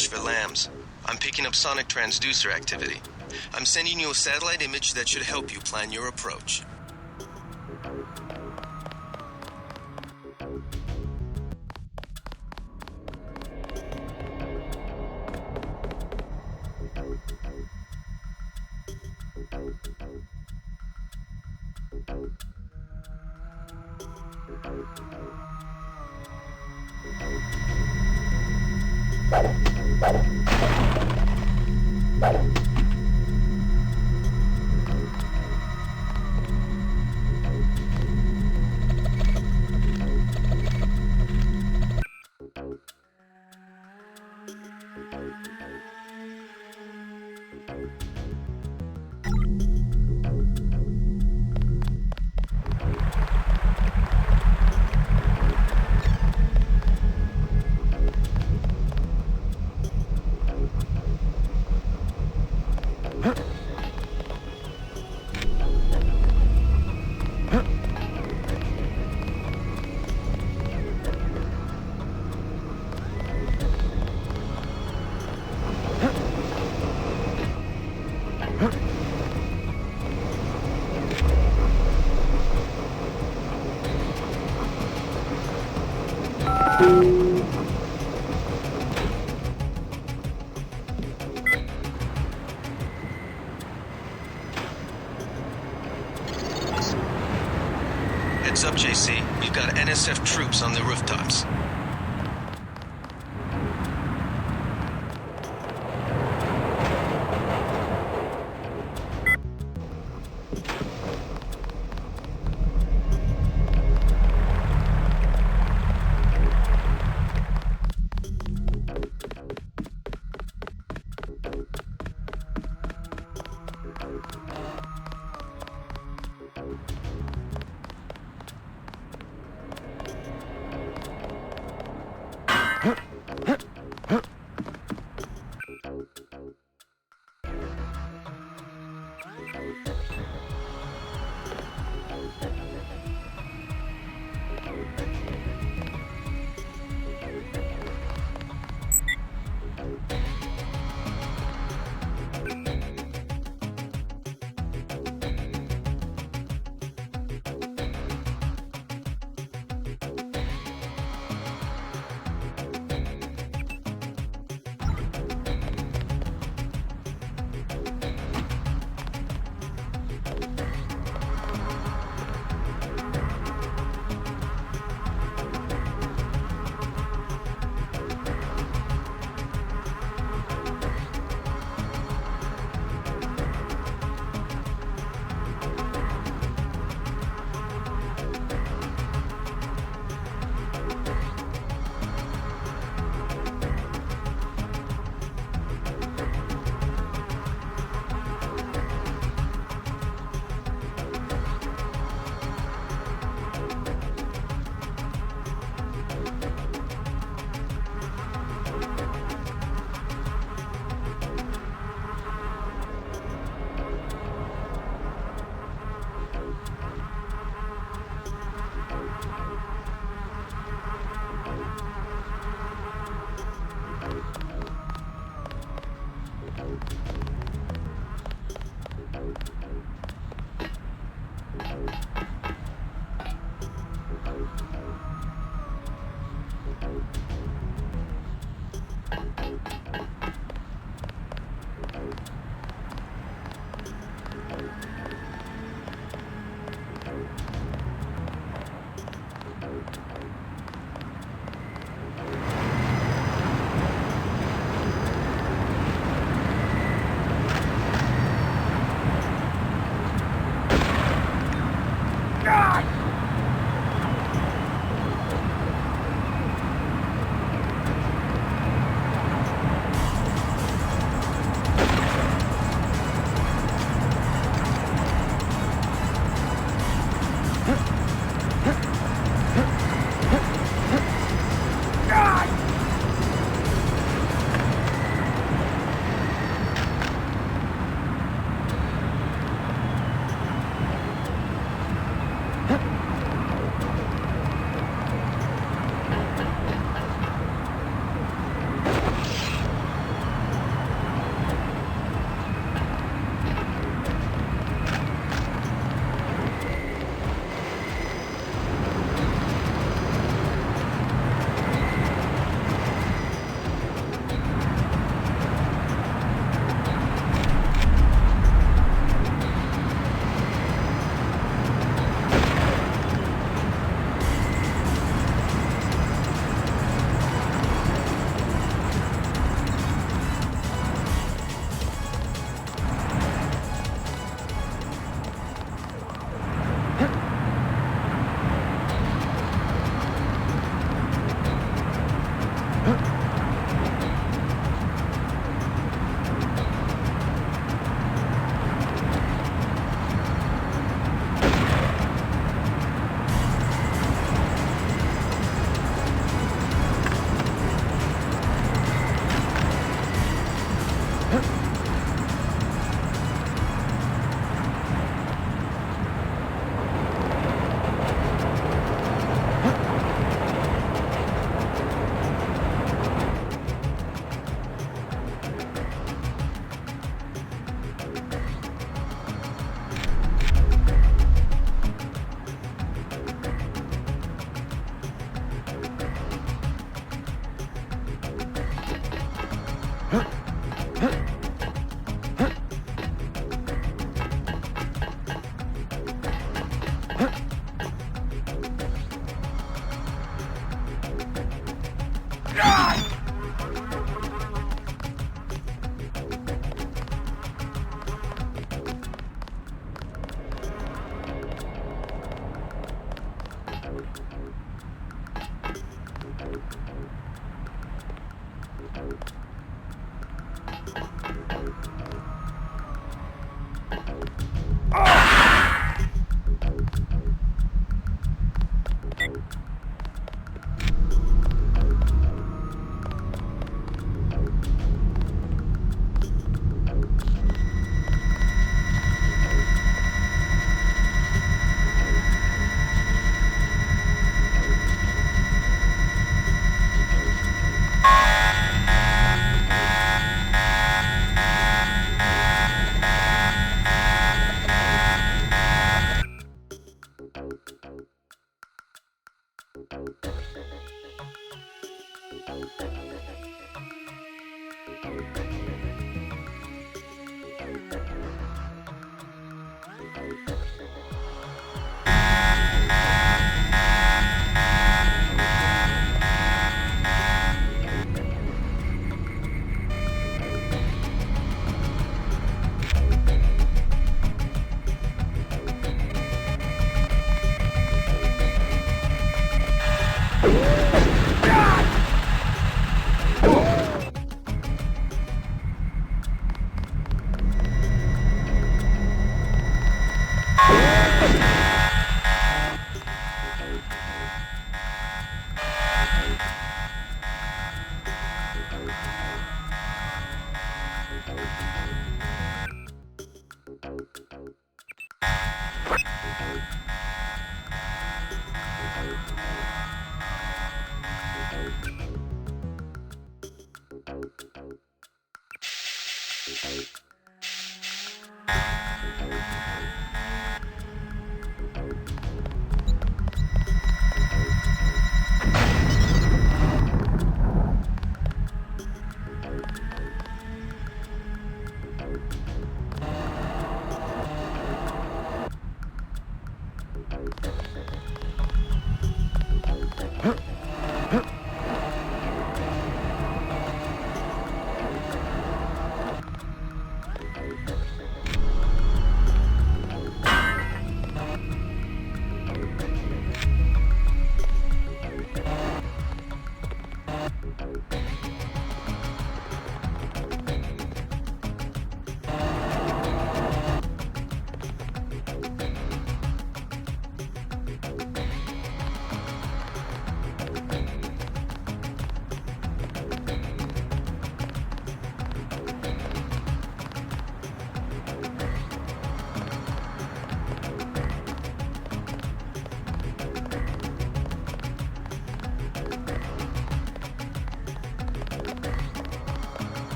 Watch for lambs. I'm picking up sonic transducer activity. I'm sending you a satellite image that should help you plan your approach. Heads up, JC. We've got NSF troops on the rooftops.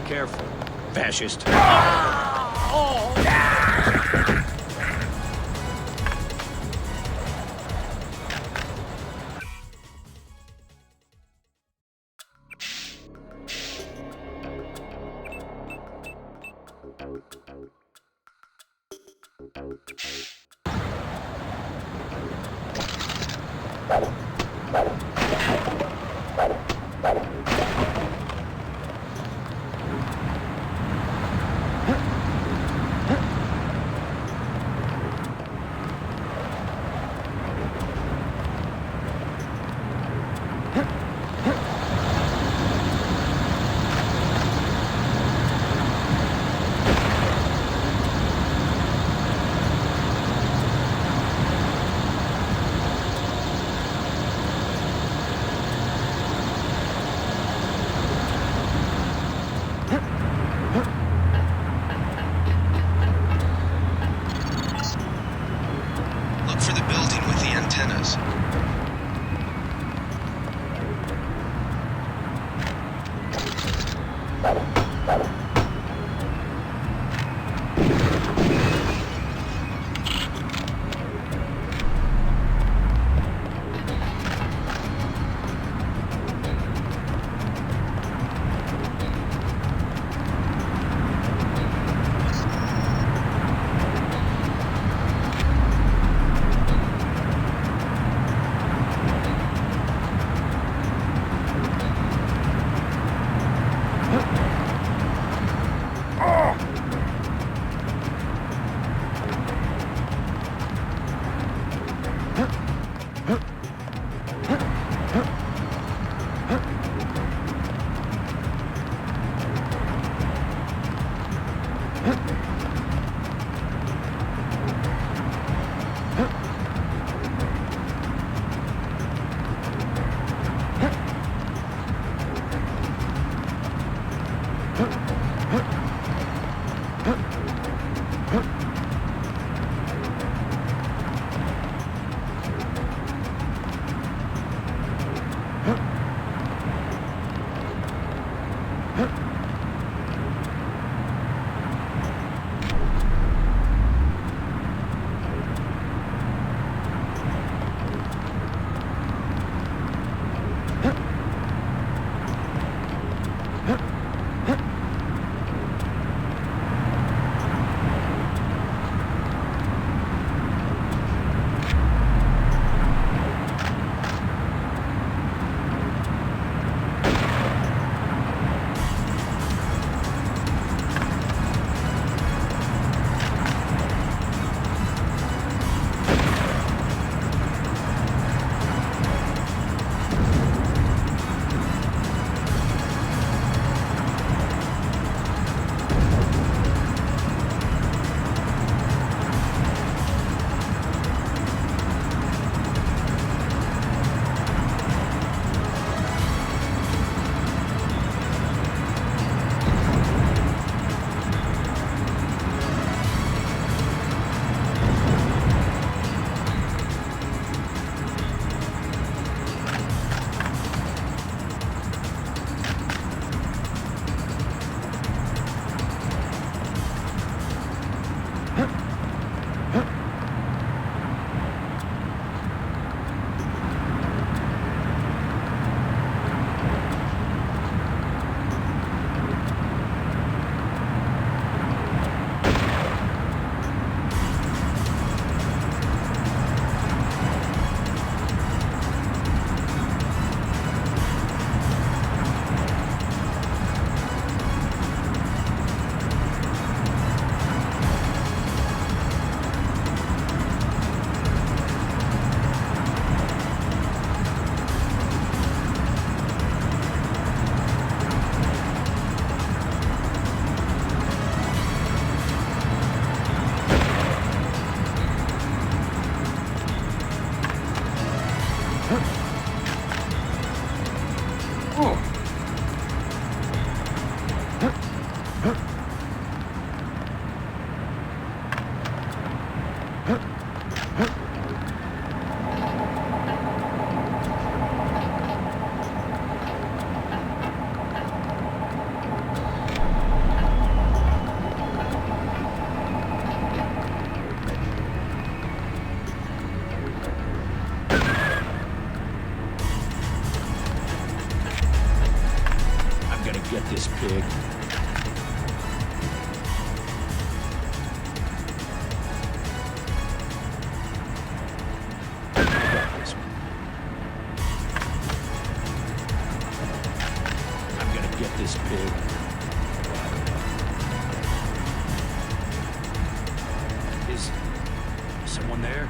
Careful, fascist. Get this pig. I got this one. I'm gonna get this pig. Is someone there?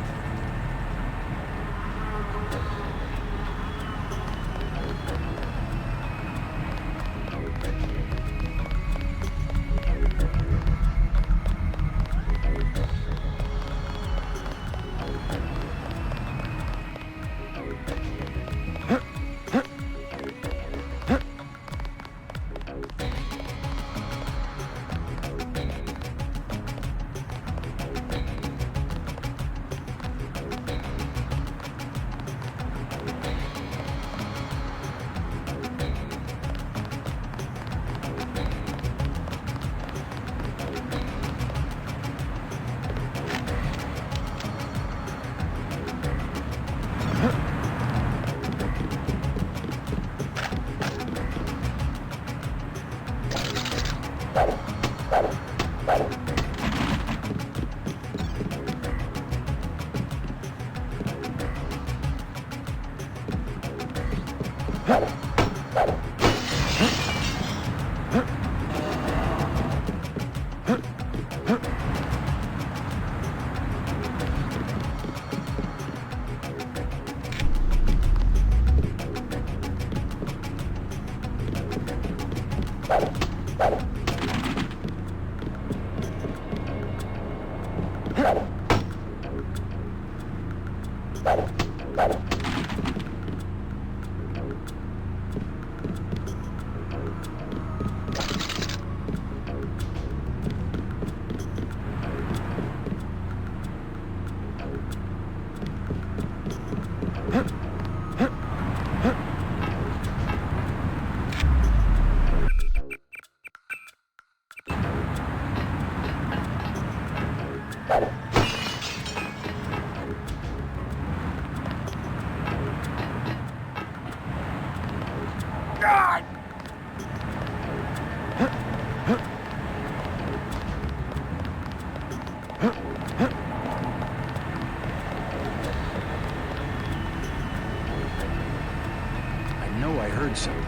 I know I heard something.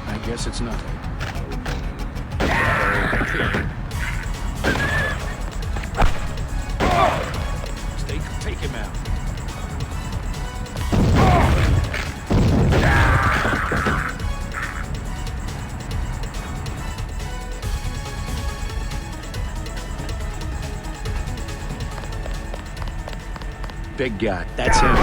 I guess it's nothing. Take him out. Big guy. That's him.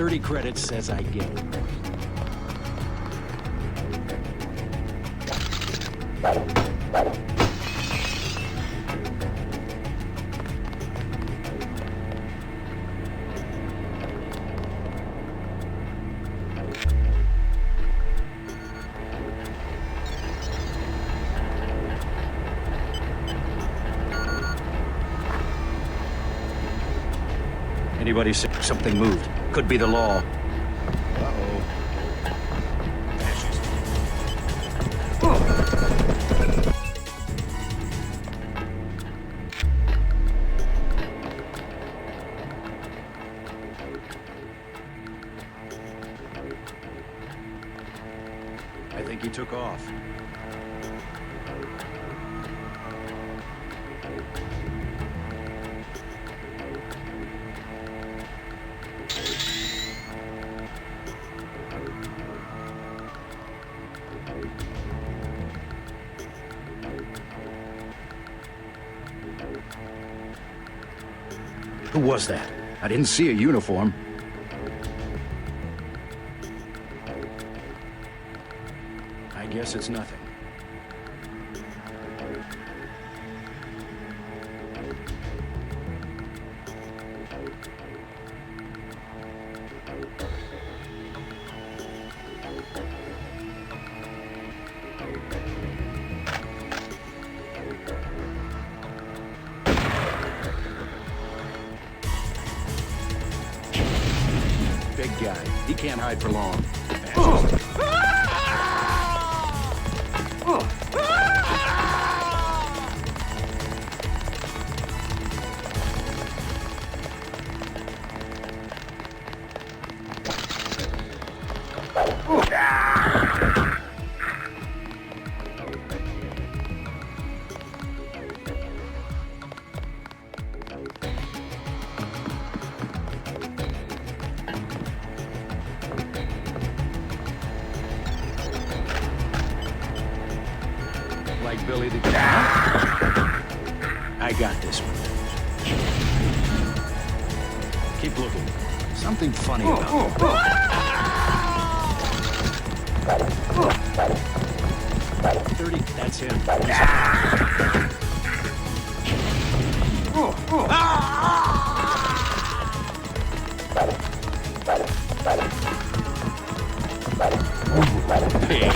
30 credits says I get it. Anybody say something moved? Could be the law. Uh-oh. I think he took off. Who was that? I didn't see a uniform. I guess it's nothing. Big guy. He can't hide for long. Like Billy the Kid. I got this one. Keep looking. Something funny about it. 30, that's him. Pig.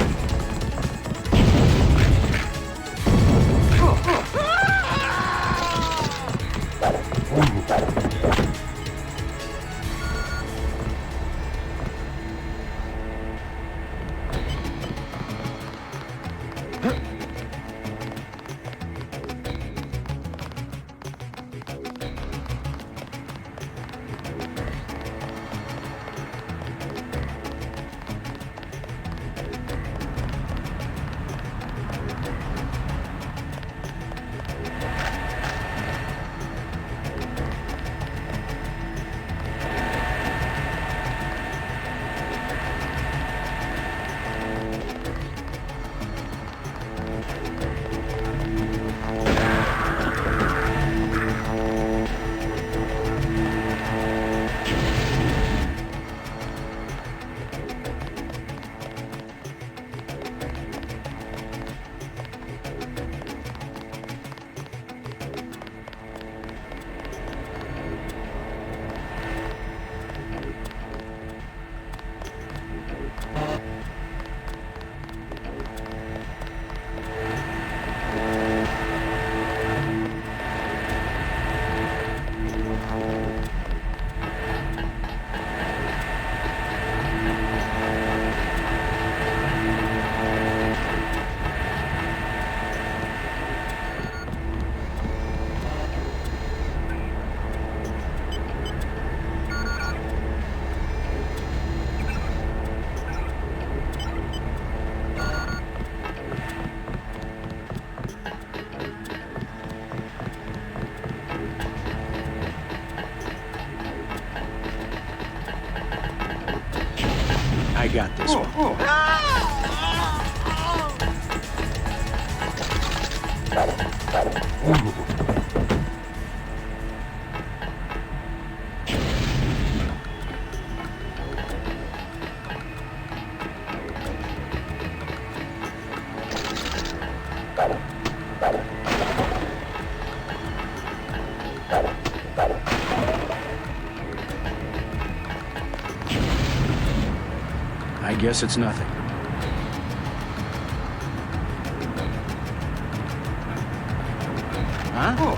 I got this one. I guess it's nothing. Huh?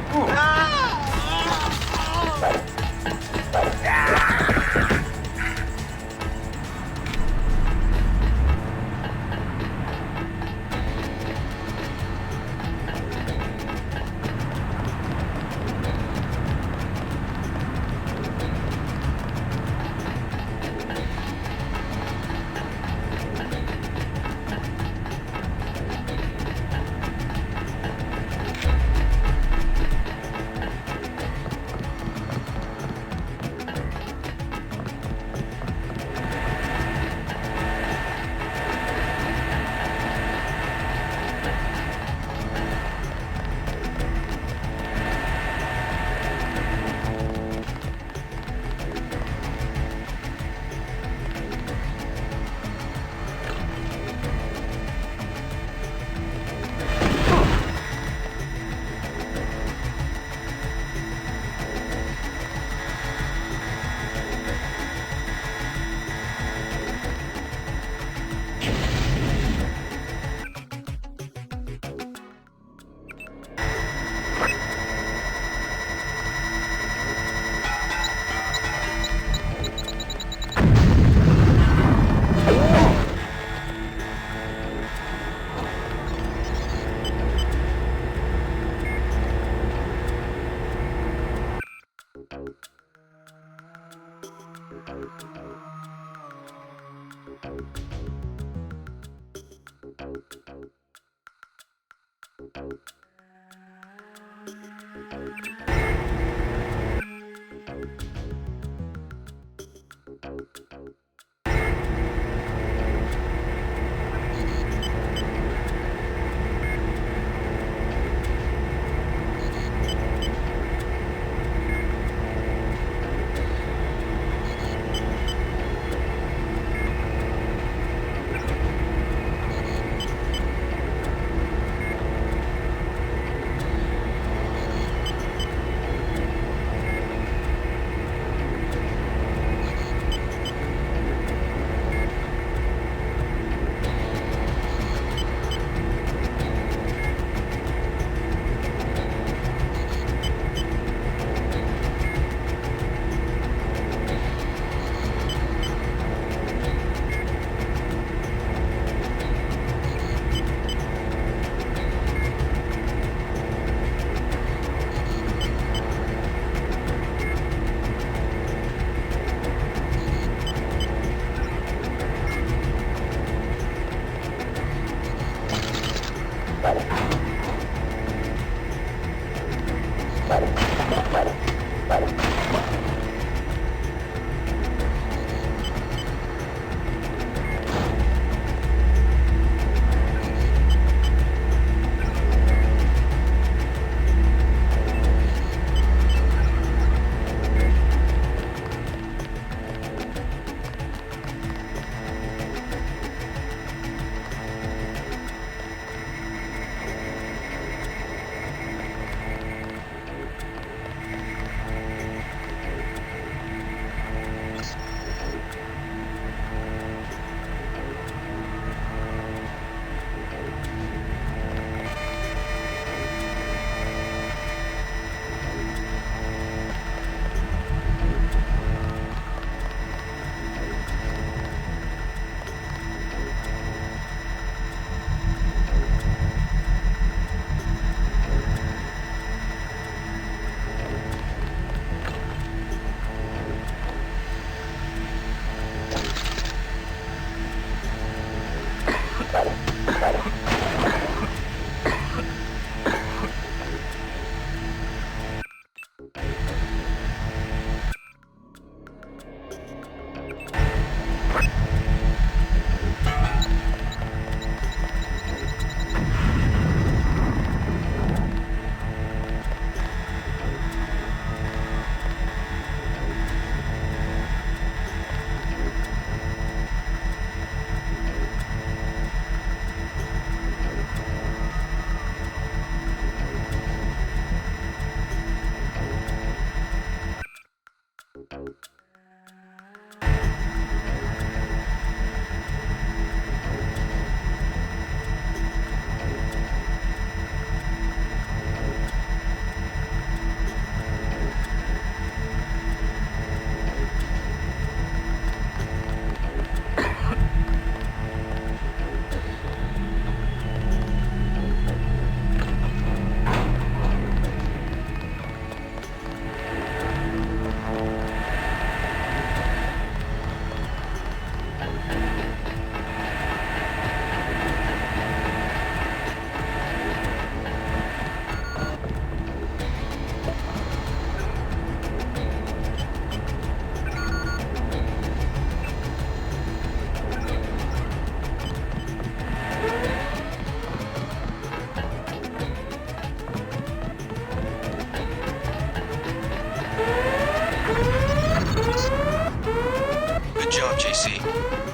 job, JC.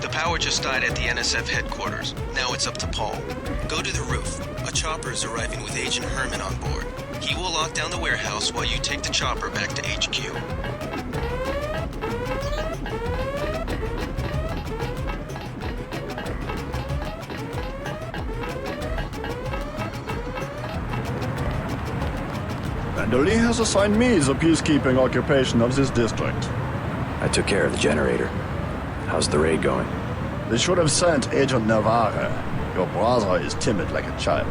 The power just died at the NSF headquarters. Now it's up to Paul. Go to the roof. A chopper is arriving with Agent Herman on board. He will lock down the warehouse while you take the chopper back to HQ. Manderly has assigned me the peacekeeping occupation of this district. I took care of the generator. How's the raid going? They should have sent Agent Navarre. Your brother is timid like a child.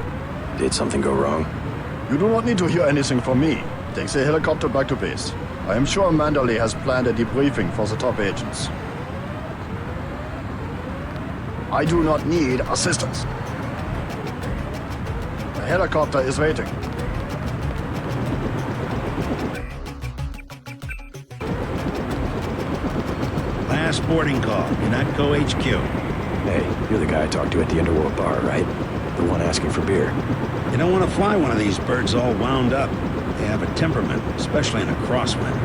Did something go wrong? You do not need to hear anything from me. Take the helicopter back to base. I am sure Manderly has planned a debriefing for the top agents. I do not need assistance. The helicopter is waiting. Last boarding call, Unatco HQ. Hey, you're the guy I talked to at the Underworld bar, right? The one asking for beer. You don't want to fly one of these birds all wound up. They have a temperament, especially in a crosswind.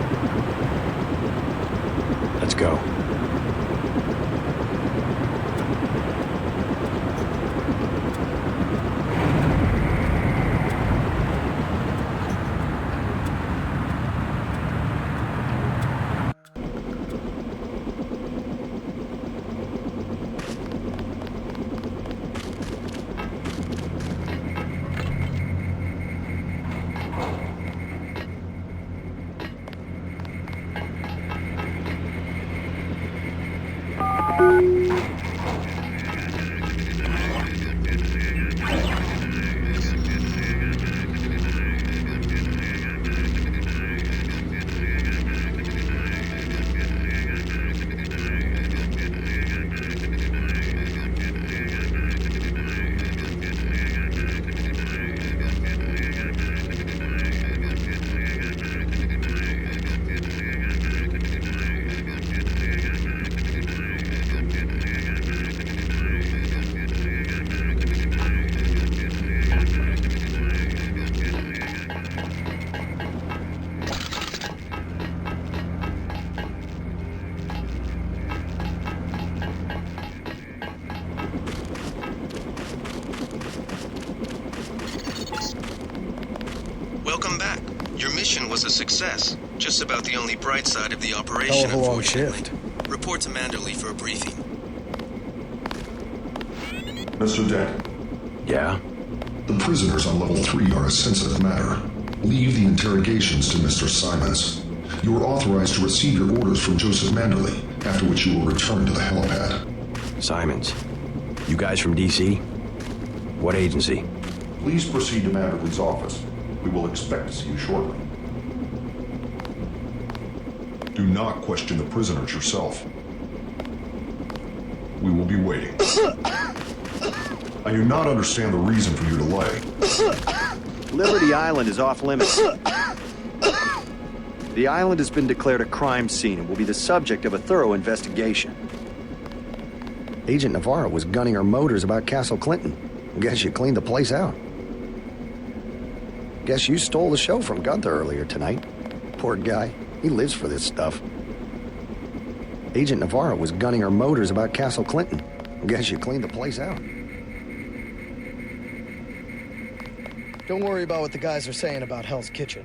Let's go. Welcome back. Your mission was a success. Just about the only bright side of the operation, Hell of a long unfortunately. shift. Report to Manderly for a briefing. Mr. Dent. Yeah? The prisoners on level 3 are a sensitive matter. Leave the interrogations to Mr. Simons. You are authorized to receive your orders from Joseph Manderly, after which you will return to the helipad. Simons. You guys from DC? What agency? Please proceed to Manderly's office. We will expect to see you shortly. Do not question the prisoners yourself. We will be waiting. I do not understand the reason for your delay. Liberty Island is off limits. The island has been declared a crime scene and will be the subject of a thorough investigation. Agent Navarro was gunning her motors about Castle Clinton. Guess you cleaned the place out. Guess you stole the show from Gunther earlier tonight. Poor guy. He lives for this stuff. Agent Navarro was gunning her motors about Castle Clinton. Guess you cleaned the place out. Don't worry about what the guys are saying about Hell's Kitchen.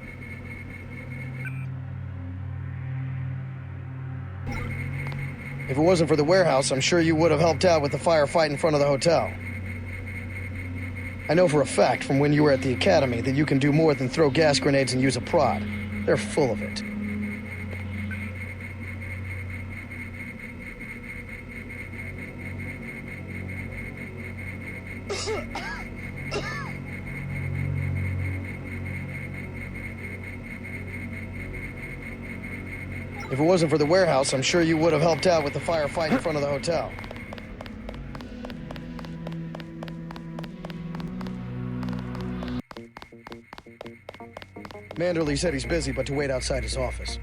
If it wasn't for the warehouse, I'm sure you would have helped out with the firefight in front of the hotel. I know for a fact from when you were at the academy that you can do more than throw gas grenades and use a prod. They're full of it. If it wasn't for the warehouse, I'm sure you would have helped out with the firefight in front of the hotel. Manderly said he's busy, but to wait outside his office.